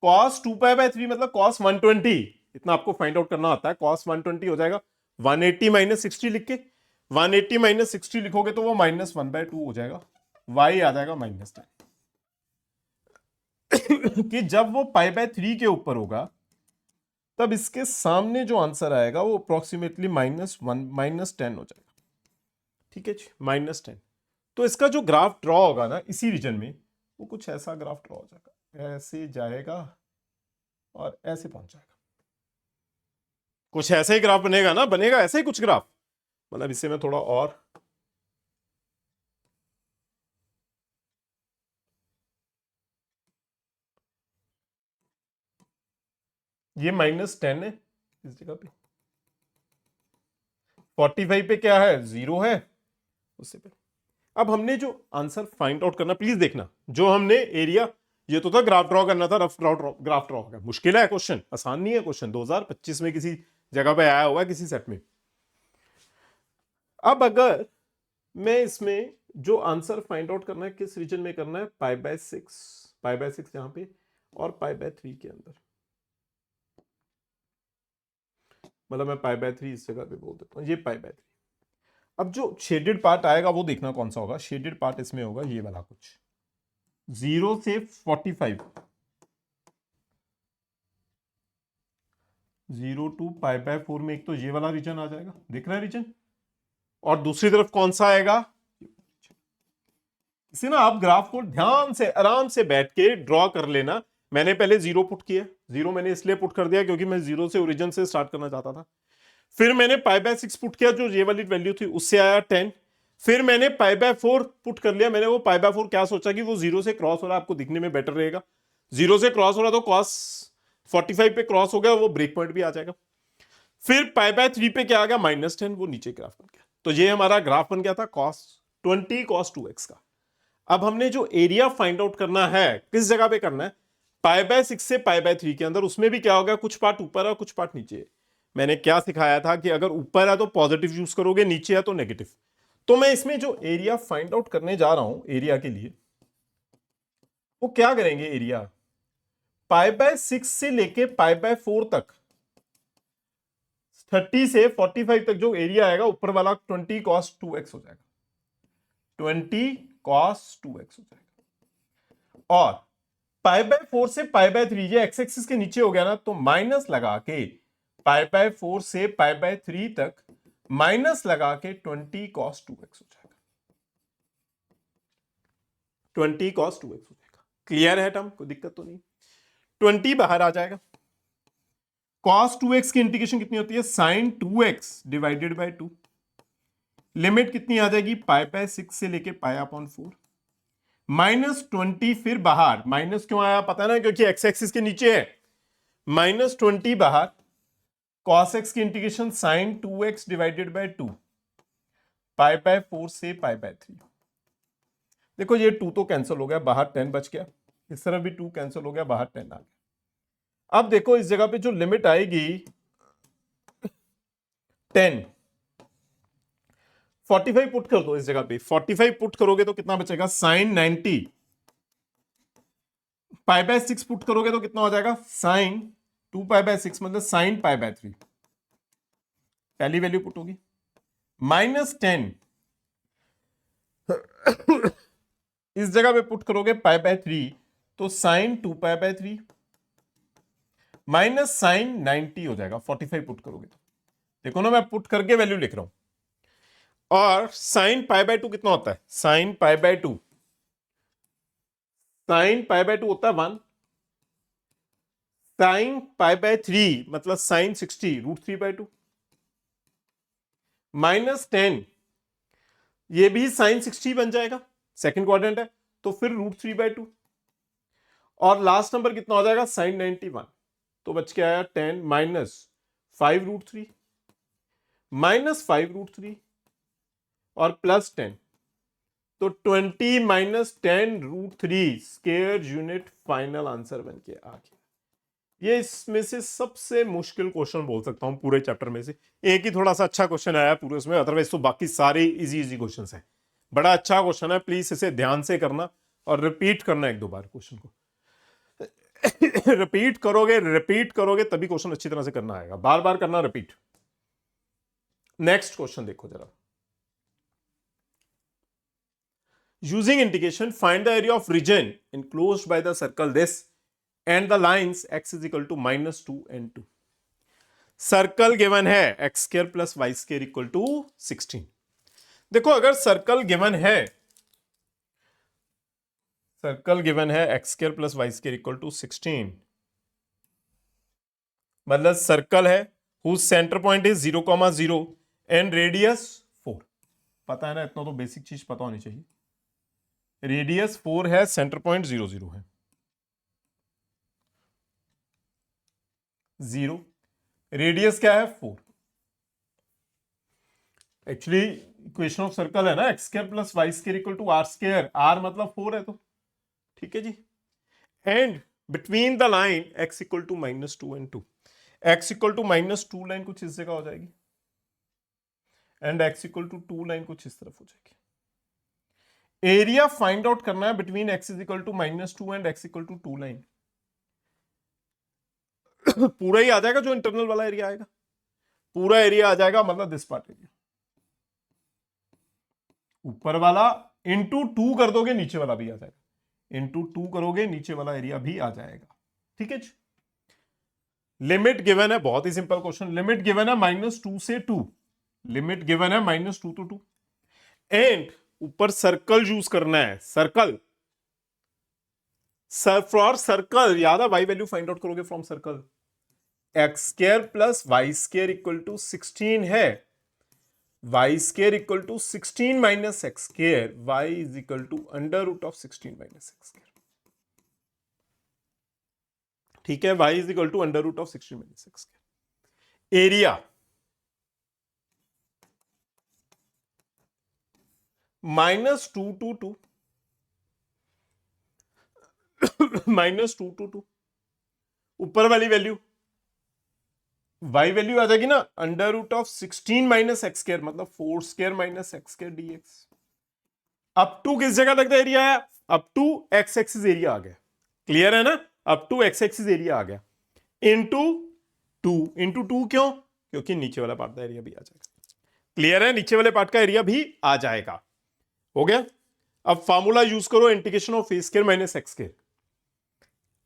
Speaker 1: cos 2 पाई बाय 3 मतलब cos 120, इतना आपको फाइंड आउट करना आता है, cos 120 हो जाएगा 180 माइनस 60 लिख के, 180 माइनस 60 लिखोगे तो वो माइनस 1/2 हो जाएगा, y आ जाएगा -10। कि जब वो पाई बाय 3 के ऊपर होगा तब इसके सामने जो आंसर आएगा वो अप्रोक्सीमेटली -10 हो जाएगा। ठीक है जी, -10। तो इसका जो ग्राफ ड्रॉ होगा ना इसी रीजन में, वो कुछ ऐसा ग्राफ ड्रॉ हो जाएगा, ऐसे जाएगा और ऐसे पहुंच जाएगा, कुछ ऐसा ही ग्राफ बनेगा ना, बनेगा ऐसा ही कुछ ग्राफ। मतलब इसे मैं थोड़ा और ये -10 है इस जगह पे, 45 पे क्या है 0 है उससे पे। अब हमने जो आंसर फाइंड आउट करना, प्लीज देखना, जो हमने एरिया, ये तो था ग्राफ ड्रॉ करना था, रफ ग्राफ ड्रॉ होगा, मुश्किल है क्वेश्चन, आसान नहीं है क्वेश्चन, 2025 में किसी जगह पे आया हुआ है किसी सेट में। अब अगर मैं इसमें जो आंसर फाइंड आउट करना है किस रीजन में करना है, पाई बाय 6, पाई बाय 6 यहां पे और पाई बाय 3 के अंदर, मतलब मैं पाई बाय 3 इस जगह पे बोल देता हूं, ये पाई बाय 3। अब जो शेडेड पार्ट आएगा वो देखना कौन सा होगा, शेडेड पार्ट इसमें होगा ये वाला कुछ 0 से 45, 0 टू पाई बाय 4 में एक तो ये वाला रीजन आ जाएगा, दिख रहा है रीजन, और दूसरी तरफ कौन सा आएगा, इसे ना आप ग्राफ को ध्यान से आराम से बैठ के ड्रॉ कर लेना। मैंने पहले 0 पुट किया, 0 मैंने इसलिए पुट कर दिया क्योंकि मैं 0 से ओरिजिन से स्टार्ट करना चाहता था। फिर मैंने पाई बाय 6 पुट किया, जो ये वाली वैल्यू थी उससे आया 10। फिर मैंने पाई बाय 4 पुट कर लिया, मैंने वो पाई बाय 4 क्या सोचा कि वो 0 से क्रॉस हो रहा है, आपको दिखने में बेटर रहेगा, 0 से क्रॉस हो रहा तो कॉस 45 पे क्रॉस हो गया, वो ब्रेक पॉइंट भी आ जाएगा। फिर पाई बाय 3 पे क्या आ गया -10, वो नीचे ग्राफ बन गया, तो ये हमारा ग्राफ बन गया था cos 20 cos 2x का। अब हमने जो एरिया फाइंड आउट करना है किस जगह पे करना है, पाई बाय 6 से पाई बाय 3 के अंदर, उसमें भी क्या होगा, कुछ पार्ट ऊपर है कुछ पार्ट नीचे है। मैंने क्या सिखाया था कि अगर ऊपर है तो पॉजिटिव यूज करोगे, नीचे है तो नेगेटिव। तो मैं इसमें जो एरिया फाइंड आउट करने जा रहा हूं एरिया के लिए, वो क्या करेंगे, एरिया पाई बाय 6 से लेके पाई बाय 4 तक, 30 से 45 तक जो एरिया आएगा ऊपर वाला 20 cos 2x हो जाएगा, 20 cos 2x हो जाएगा। और पाई बाय 4 से पाई बाय 3, ये एक्स एक्सिस के नीचे हो गया ना, तो माइनस लगा के पाई बाय 4 से पाई बाय 3 तक माइनस लगा के 20 cos 2x हो जाएगा, 20 cos 2x हो जाएगा। क्लियर है टर्म, कोई दिक्कत तो नहीं, 20 बाहर आ जाएगा। cos 2x की इंटीग्रेशन कितनी होती है, sin 2x divided by 2, limit कितनी आ जाएगी, पाई बाय 6 से लेके पाई अपॉन 4, -20 फिर बाहर, माइनस क्यों आया पता है ना, क्योंकि एक्स एक्सिस के नीचे है, -20 बाहर, cos x की integration sin 2x divided by 2, pi by 4 से पाई बाय 3। देखो ये 2 तो कैंसिल हो गया, बाहर 10 बच गया, इस तरफ भी 2 कैंसिल हो गया, बाहर 10 आ गया। अब देखो इस जगह पे जो लिमिट आएगी 10, 45 पुट कर दो इस जगह पे, 45 पुट करोगे तो कितना बचेगा, sin 90, पाई बाय 6 पुट करोगे तो कितना हो जाएगा, sin 2 पाई बाय 6 मतलब sin पाई बाय 3, पहली वैल्यू पुट होगी, -10 इस जगह पे पुट करोगे पाई बाय 3 तो sin 2 pi by 3 minus sin 90 हो जाएगा, 45 पुट करोगे तो। देखो ना मैं पुट करके वैल्यू लिख रहा हूं, और sin पाई बाय 2 कितना होता है, sin पाई बाय 2 होता है 1, साइन पाई बाय 3 मतलब साइन 60 √3/2 माइनस 10 ये भी साइन 60 बन जाएगा, सेकंड क्वाड्रेंट है तो फिर √3/2 और लास्ट नंबर कितना हो जाएगा साइन 91 तो बच के आया 10 माइनस 5√3 माइनस 5√3 और प्लस 10 तो 20 minus 10√3 square unit final answer बन के आ गया। ये इसमें से सबसे मुश्किल क्वेश्चन बोल सकता हूं पूरे चैप्टर में से। एक ही थोड़ा सा अच्छा क्वेश्चन आया पूरे उसमें, अदरवाइज तो बाकी सारे इजी इजी क्वेश्चन हैं। बड़ा अच्छा क्वेश्चन है, प्लीज इसे ध्यान से करना और रिपीट करना एक दो बार क्वेश्चन को। रिपीट करोगे तभी क्वेश्चन अच्छी तरह से करना आएगा, बार बार करना रिपीट। नेक्स्ट क्वेश्चन देखो जरा। Using integration find the area of region enclosed by the circle this and the lines x is equal to -2 and 2। Circle given है x square plus y square equal to 16। देखो अगर circle given है x square plus y square equal to 16 मतलब circle है whose center point is 0,0 and radius 4। पता है ना, इतना तो बेसिक चीज पता होनी चाहिए। रेडियस 4 है, सेंटर पॉइंट 0 0 है, 0 रेडियस क्या है 4। एक्चुअली इक्वेशन ऑफ सर्कल है ना x square plus y square equal to r square, r मतलब 4 है तो ठीक है जी। And between the line x equal to -2 and 2, x equal to -2 line कुछ इस जगह हो जाएगी and x equal to 2 line कुछ इस तरफ हो जाएगी। एरिया फाइंड आउट करना है between x is equal to -2 and x equal to 2 line. पूरा ही आ जाएगा, जो इंटरनल वाला एरिया आएगा पूरा एरिया आ जाएगा, मतलब दिस पार्ट एरिया। ऊपर वाला इंटू 2 कर दोगे नीचे वाला भी आ जाएगा, इंटू 2 करोगे नीचे वाला एरिया भी आ जाएगा। ठीक है जी। लिमिट गिवन है, बहुत ही सिंपल क्वेश्चन। लिमिट गिवन है -2 से 2, लिमिट गिवन है -2 to 2 एंड ऊपर सर्कल यूज करना है। सर्कल फॉर सर्कल याद है, वाई वैल्यू फाइंड आउट करोगे from circle. X square plus y square equal to 16 है, y square equal to 16 minus x square, y is equal to √16 minus x square. ठीक है, y is equal to √16 minus x square. Area -2 to 2 -2 to 2, ऊपर वाली value y value आ जाएगी ना √16 minus x square मतलब 4 square minus x square dx। Up to किस जगह तक एरिया है, up to x axis area आ गया। क्लियर है ना, up to x axis area आ गया इंटू 2 क्यों, क्योंकि नीचे वाला पार्ट का एरिया भी आ जाएगा। क्लियर है, नीचे वाले पार्ट का एरिया भी आ जाएगा। हो गया। अब फॉर्मूला यूज करो integration of a square minus x square.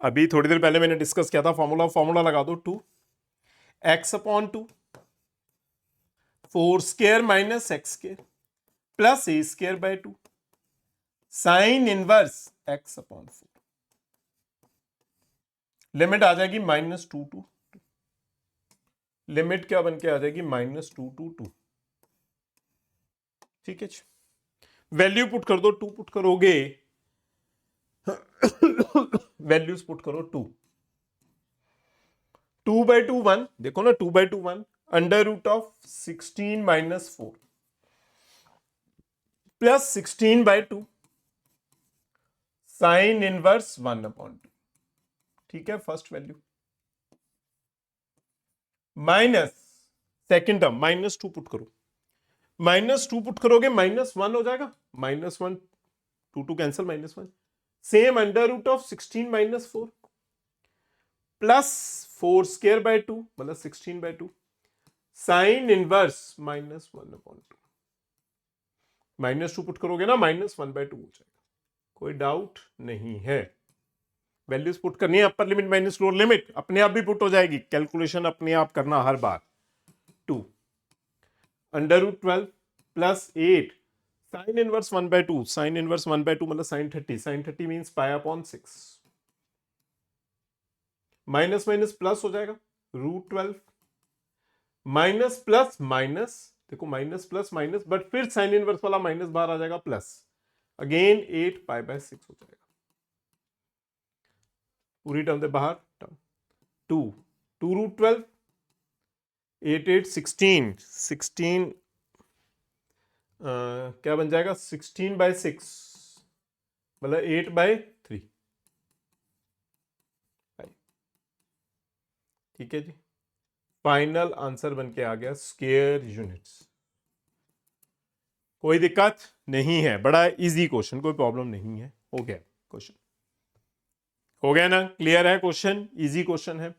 Speaker 1: अभी थोड़ी देर पहले मैंने डिस्कस किया था फॉर्मूला लगा दो 2x/2 4 square minus x square plus a square by 2 sine inverse x/4। Limit आ जाएगी -2 to 2, लिमिट क्या बन के आ जाएगी -2 to 2। ठीक है जी। वैल्यू पुट कर दो, 2 पुट करोगे वैल्यूज पुट करो 2/2 1, देखो ना 2/2 1 √16 माइनस 4 प्लस 16/2 साइन इनवर्स 1/2। ठीक है, first value minus second term -2 put करो, -2 पुट करोगे -1 हो जाएगा, -1 2 cancel -1 same √16 minus 4 plus 4 square by 2 मतलब 16/2 साइन इनवर्स -1/2। -2 पुट करोगे ना -1/2 हो जाएगा, कोई डाउट नहीं है। वैल्यूज पुट करनी है, अपर लिमिट माइनस लोअर लिमिट अपने आप भी पुट हो जाएगी, कैलकुलेशन अपने आप करना हर बार। 2 √12 plus 8 sine inverse 1/2, sine inverse 1/2 मतलब sine 30, sine 30 means pi upon 6 minus minus plus हो जाएगा, √12 माइनस प्लस माइनस, देखो माइनस प्लस माइनस, बट फिर साइन इनवर्स वाला माइनस बाहर आ जाएगा, प्लस अगेन 8π/6 हो जाएगा, पूरी टर्म दे बाहर, टर्म 2 √12 8 8 16 16 क्या बन जाएगा 16/6 मतलब 8/3। ठीक है जी, फाइनल आंसर बन के आ गया स्क्वायर यूनिट्स। कोई दिक्कत नहीं है, बड़ा इजी क्वेश्चन, कोई प्रॉब्लम नहीं है, हो गया क्वेश्चन, हो गया ना, क्लियर है क्वेश्चन, इजी क्वेश्चन है।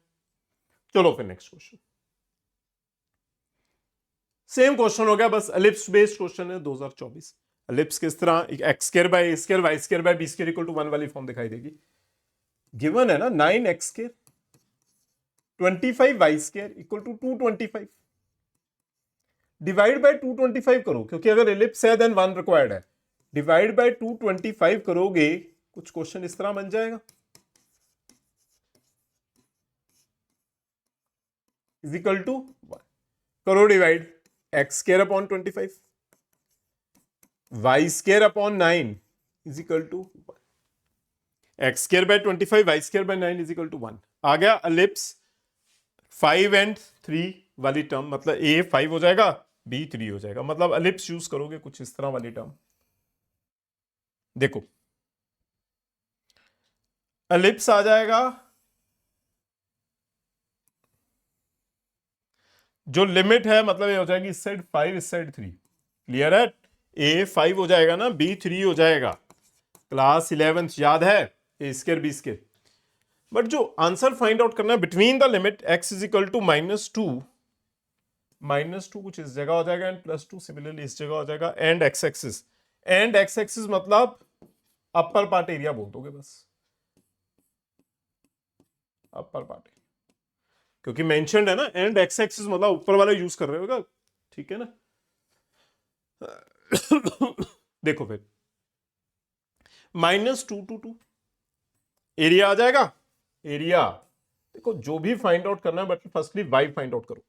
Speaker 1: चलो फिर नेक्स्ट क्वेश्चन, सेम क्वेश्चन हो गया, बस एलिप्स बेस्ड क्वेश्चन है 2024। एलिप्स किस तरह, x² y² y² b² = 1 वाली फॉर्म दिखाई देगी। गिवन है ना 9x² 25y² = 225, डिवाइड बाय 225 करो, क्योंकि अगर एलिप्स है देन 1 रिक्वायर्ड है, डिवाइड बाय 225 करोगे, कुछ क्वेश्चन इस तरह बन जाएगा, = 1 करो divide, x² upon 25 y² upon 9 = 1, x² by 25 y² by 9 = 1 आ गया। एलिप्स 5 and 3 वाली टर्म, मतलब a 5 हो जाएगा, b 3 हो जाएगा, मतलब एलिप्स यूज करोगे कुछ इस तरह वाली टर्म। देखो एलिप्स आ जाएगा, जो लिमिट है मतलब ये हो जाएगी इस साइड 5 इस साइड 3, क्लियर है, a 5 हो जाएगा ना, b 3 हो जाएगा, क्लास 11th याद है, a² b²। बट जो आंसर फाइंड आउट करना है बिटवीन द लिमिट x = -2 कुछ इस जगह हो जाएगा, एंड +2 सिमिलरली इस जगह हो जाएगा, and x axis, and x axis मतलब अपर पार्ट एरिया बोल दोगे बस, अपर पार्ट, क्योंकि मेंशन्ड है ना, एंड x एक्सिस मतलब ऊपर वाला यूज कर रहे होगा, ठीक है ना। देखो फिर -2 to 2 एरिया आ जाएगा, एरिया देखो जो भी फाइंड आउट करना है, but firstly y find out करो,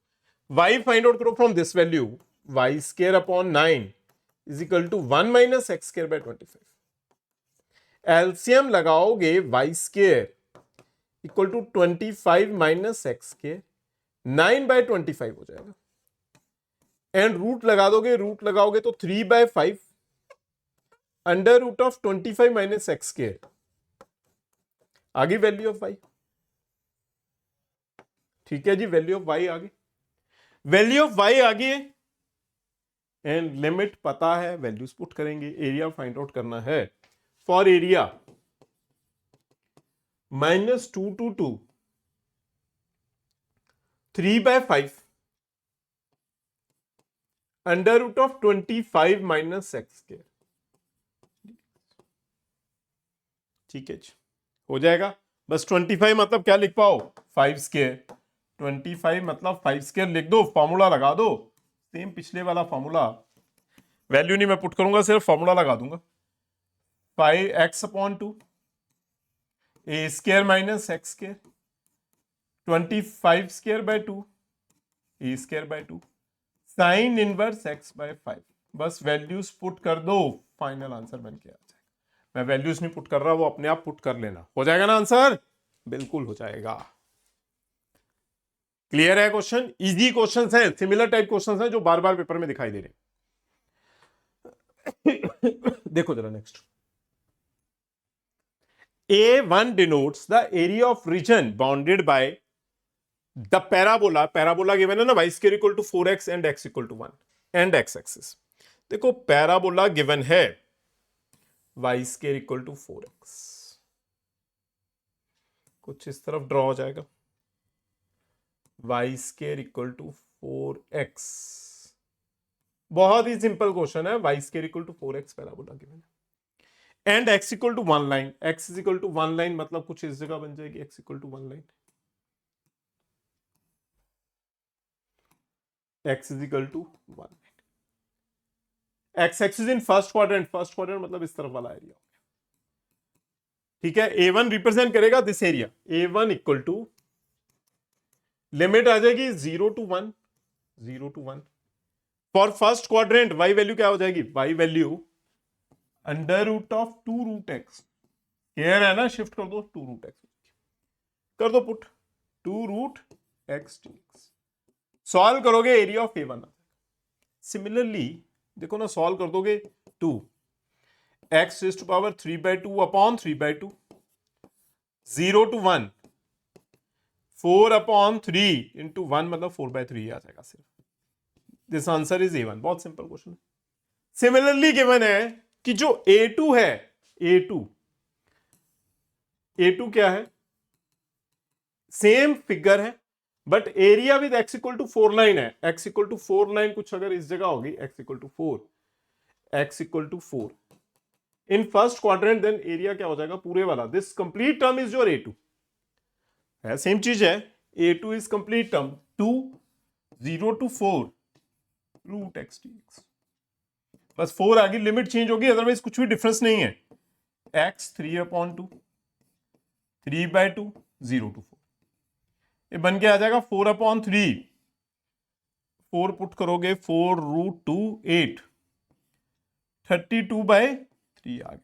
Speaker 1: y फाइंड आउट करो from this value, y² upon 9 = 1 - x² by 25, LCM लगाओगे y² = 25 - x², 9/25 हो जाएगा, एंड रूट लगा दोगे, रूट लगाओगे तो 3/5 √25 - x², आगे वैल्यू ऑफ y, ठीक है जी, वैल्यू ऑफ y आ गई, वैल्यू ऑफ y आ गई, एंड लिमिट पता है, वैल्यूज पुट करेंगे, एरिया फाइंड आउट करना है, फॉर एरिया -2 to 2 3/5 √25 - x², ठीक है जी, हो जाएगा। बस 25 मतलब क्या लिख पाओ, 5², 25 मतलब 5² लिख दो, फॉर्मूला लगा दो, सेम पिछले वाला फॉर्मूला, वैल्यू नहीं मैं पुट करूंगा, सिर्फ फॉर्मूला लगा दूंगा, 5x/2 a² - x², 25² 2 a² 2 sine inverse x/5, बस वैल्यूज पुट कर दो, फाइनल आंसर बन के आ जाएगा। मैं वैल्यूज नहीं पुट कर रहा, वो अपने आप पुट कर लेना, हो जाएगा ना आंसर, बिल्कुल हो जाएगा। क्लियर है क्वेश्चन, इजी क्वेश्चंस हैं, सिमिलर टाइप क्वेश्चंस हैं जो बार बार पेपर में दिखाई दे रहे हैं। देखो जरा next, A1 denotes the area of region bounded by the parabola, parabola given है ना, y² = 4x and x = 1 and x axis. देखो पैराबोला गिवन है y² = 4x, कुछ इस तरफ ड्रॉ हो जाएगा, y² = 4x, बहुत ही सिंपल क्वेश्चन है, y² = 4x पैराबोला गिवन है, and x = 1 line, x = 1 line मतलब कुछ इस जगह बन जाएगी, x = 1 line, x = 1 line, x axis इन फर्स्ट क्वाड्रेंट, फर्स्ट क्वाड्रेंट मतलब इस तरफ वाला एरिया, ठीक है। A1 रिप्रेजेंट करेगा दिस एरिया, A1 = लिमिट आ जाएगी 0 to 1, 0 to 1। For first quadrant y value क्या हो जाएगी, y value under root of 2 root x, clear है ना, शिफ्ट कर दो 2 रूट एक्स, कर दो put 2 root x dx। Solve करोगे एरिया ऑफ A1। सिमिलरली देखो ना, सॉल्व कर दोगे 2 x raise to power 3/2 upon 3/2, 0 to 1 4/3 into 1 मतलब 4/3 आ जाएगा सिर्फ। This answer is A1। बहुत सिंपल क्वेश्चन है। सिमिलरली गिवन है कि जो A2 है, A2 क्या है, सेम फिगर है but area with x equal to 4 line है। x इक्वल टू 4 लाइन कुछ अगर इस जगह होगी, x equal to 4, x equal to 4 in first quadrant, then area क्या हो जाएगा पूरे वाला। This complete term is your A2 है, सेम चीज है। A2 is complete term 2 0 to 4 root x dx। बस 4 आगे लिमिट चेंज होगी, अदरवाइज कुछ भी डिफरेंस नहीं है। x 3/2 3/2 0 to 4, ये बन के आ जाएगा 4/3। 4 पुट करोगे 4 रूट 2 8 32/3 आ गया।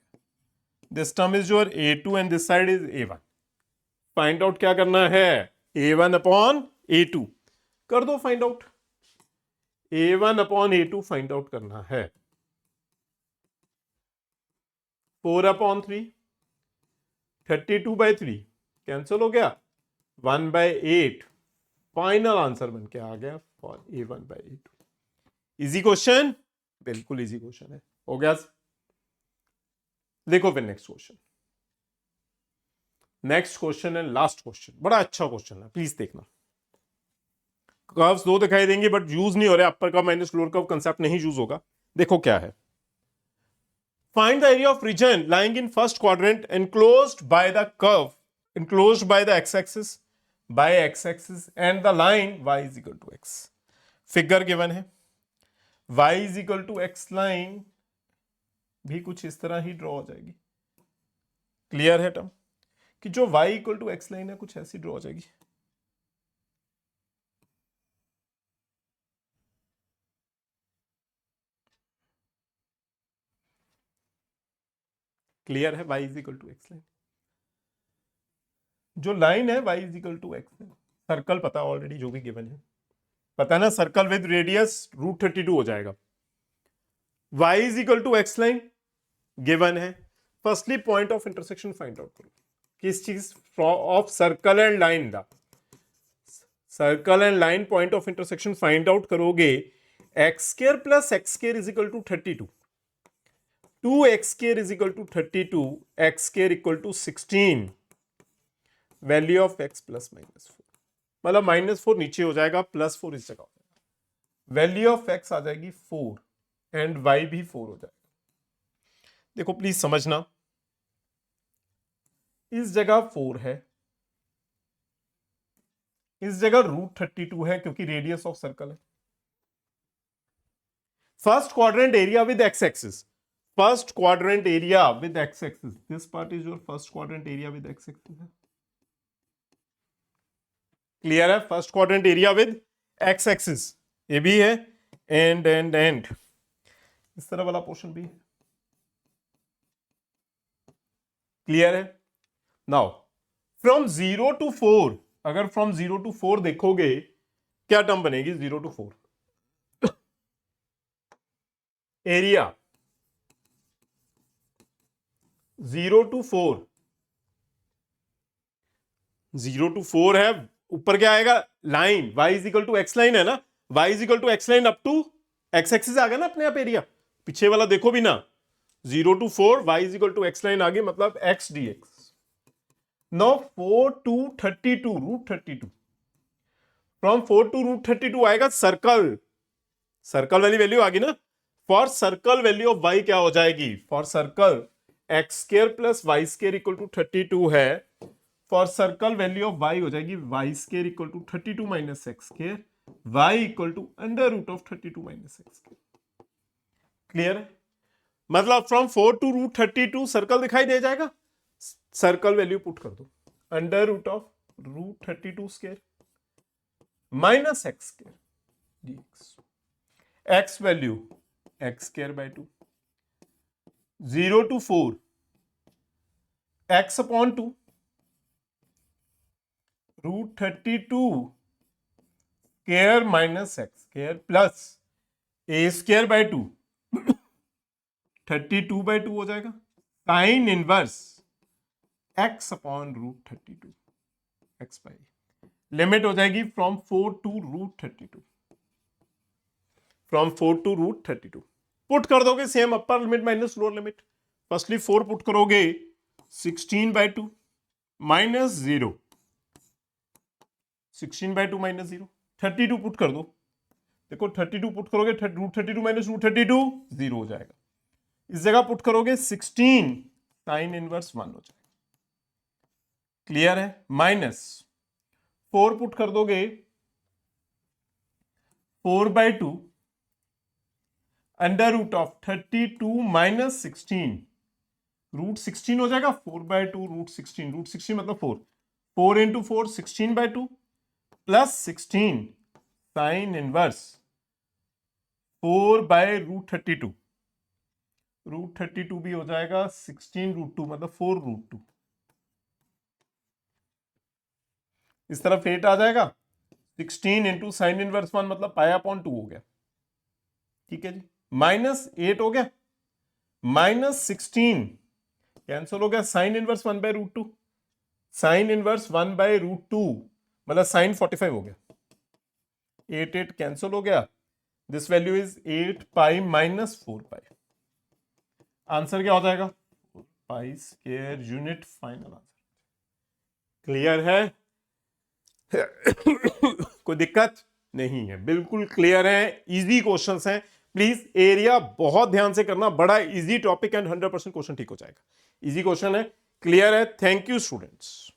Speaker 1: This term is your A2 and this side is A1। Find out क्या करना है, A1 अपॉन A2 कर दो find out. A1 upon A2 find out करना है। 4/3 32/3 कैंसिल हो गया, 1/8 फाइनल आंसर बन के आ गया फॉर A1/A2। इजी क्वेश्चन, बिल्कुल इजी क्वेश्चन है, हो गया। देखो फिर नेक्स्ट क्वेश्चन, नेक्स्ट क्वेश्चन है लास्ट क्वेश्चन, बड़ा अच्छा क्वेश्चन है, प्लीज देखना। कर्व्स दो दिखाई देंगे बट यूज नहीं हो रहे, upper curve minus lower curve concept नहीं यूज होगा। देखो क्या है, find the area of region lying in first quadrant enclosed by the curve, enclosed by the x-axis, by x-axis and the line y is equal to x। Figure given है, y is equal to x line भी कुछ इस तरह ही draw हो जाएगी। Clear है term कि जो y equal to x line है कुछ ऐसी ड्रॉ हो जाएगी। क्लियर है, y is equal to x line, जो लाइन है y is equal to x है। सर्कल पता ऑलरेडी जो भी गिवन है, पता है ना, सर्कल विद रेडियस √32 हो जाएगा। y is equal to x line given है। Firstly point of intersection find out करो, किस चीज ऑफ सर्कल एंड लाइन दा, circle and line point of intersection find out करोगे। x² plus x² is equal to 32, 2x² is equal to 32, x² equal to 16, value of x plus -4, मतलब -4 नीचे हो जाएगा, +4 इस जगह हो जाएगा। वैल्यू ऑफ x आ जाएगी 4 एंड y भी 4 हो जाएगा। देखो प्लीज समझना, इस जगह 4 है, इस जगह √32 है क्योंकि रेडियस ऑफ सर्कल है। First quadrant area with x axis, first quadrant area with x axis, this part is your first quadrant area with x axis है। क्लियर है, first quadrant area with x axis ये भी है, and इस तरह वाला portion भी है। क्लियर है। नाउ फ्रॉम 0 to 4, अगर फ्रॉम 0 to 4 देखोगे क्या टर्म बनेगी, 0 to 4 एरिया 0 to 4, 0 to 4 है, ऊपर क्या आएगा, line y is equal to x line है ना, y is equal to x line up to x axis आ गया ना अपने आप एरिया। पीछे वाला देखो भी ना, 0 to 4 y is equal to x line आ गई, मतलब x dx। Now 4 to 32 √32, from 4 to √32 आएगा सर्कल, सर्कल वाली वैल्यू आ गई ना। For circle value of y क्या हो जाएगी, for circle x² plus y² equal to 32 है। For circle value of y हो जाएगी y² equal to 32 minus x², y equal to under root of 32 minus x²। Clear है, मतलब from 4 to √32 circle दिखाई दे जाएगा। सर्कल वैल्यू पुट कर दो, under root of √32² minus x square dx, x value x square by 2, 0 to 4 x upon 2 √32 square minus x square plus a square by 2, 32/2 हो जाएगा, sine inverse x upon √32 x by, limit हो जाएगी from 4 to √32, from 4 to √32। Put कर दोगे same upper limit minus lower limit, firstly 4 put करोगे 16/2 minus 0, 16/2 minus 0, 32 put कर दो, देखो 32 पुट करोगे √32 माइनस √32 0 हो जाएगा, इस जगह पुट करोगे 16 साइन इनवर्स 1 हो जाएगा, क्लियर है। माइनस 4 पुट कर दोगे 4/2 अंडर रूट ऑफ 32 माइनस 16, √16 हो जाएगा, 4/2 √16 मतलब 4, 4 into 4 16/2 प्लस 16 साइन इनवर्स 4/√32, √32 भी हो जाएगा 16√2 मतलब 4√2, इस तरफ 8 आ जाएगा, 16 इंटू साइन इनवर्स 1 मतलब π/2 हो गया, ठीक है जी। माइनस 8 हो गया, माइनस 16 कैंसिल हो गया, साइन इनवर्स 1/√2, साइन इनवर्स 1/√2 मतलब साइन 45 हो गया, 8 कैंसिल हो गया, this value is 8π minus 4π, answer क्या हो जाएगा 4π square unit, final answer. Clear है? कोई दिक्कत नहीं है, बिल्कुल क्लियर है, इजी क्वेश्चंस हैं, प्लीज एरिया बहुत ध्यान से करना, बड़ा इजी टॉपिक एंड 100% क्वेश्चन ठीक हो जाएगा, इजी क्वेश्चन है, क्लियर है। Thank you students.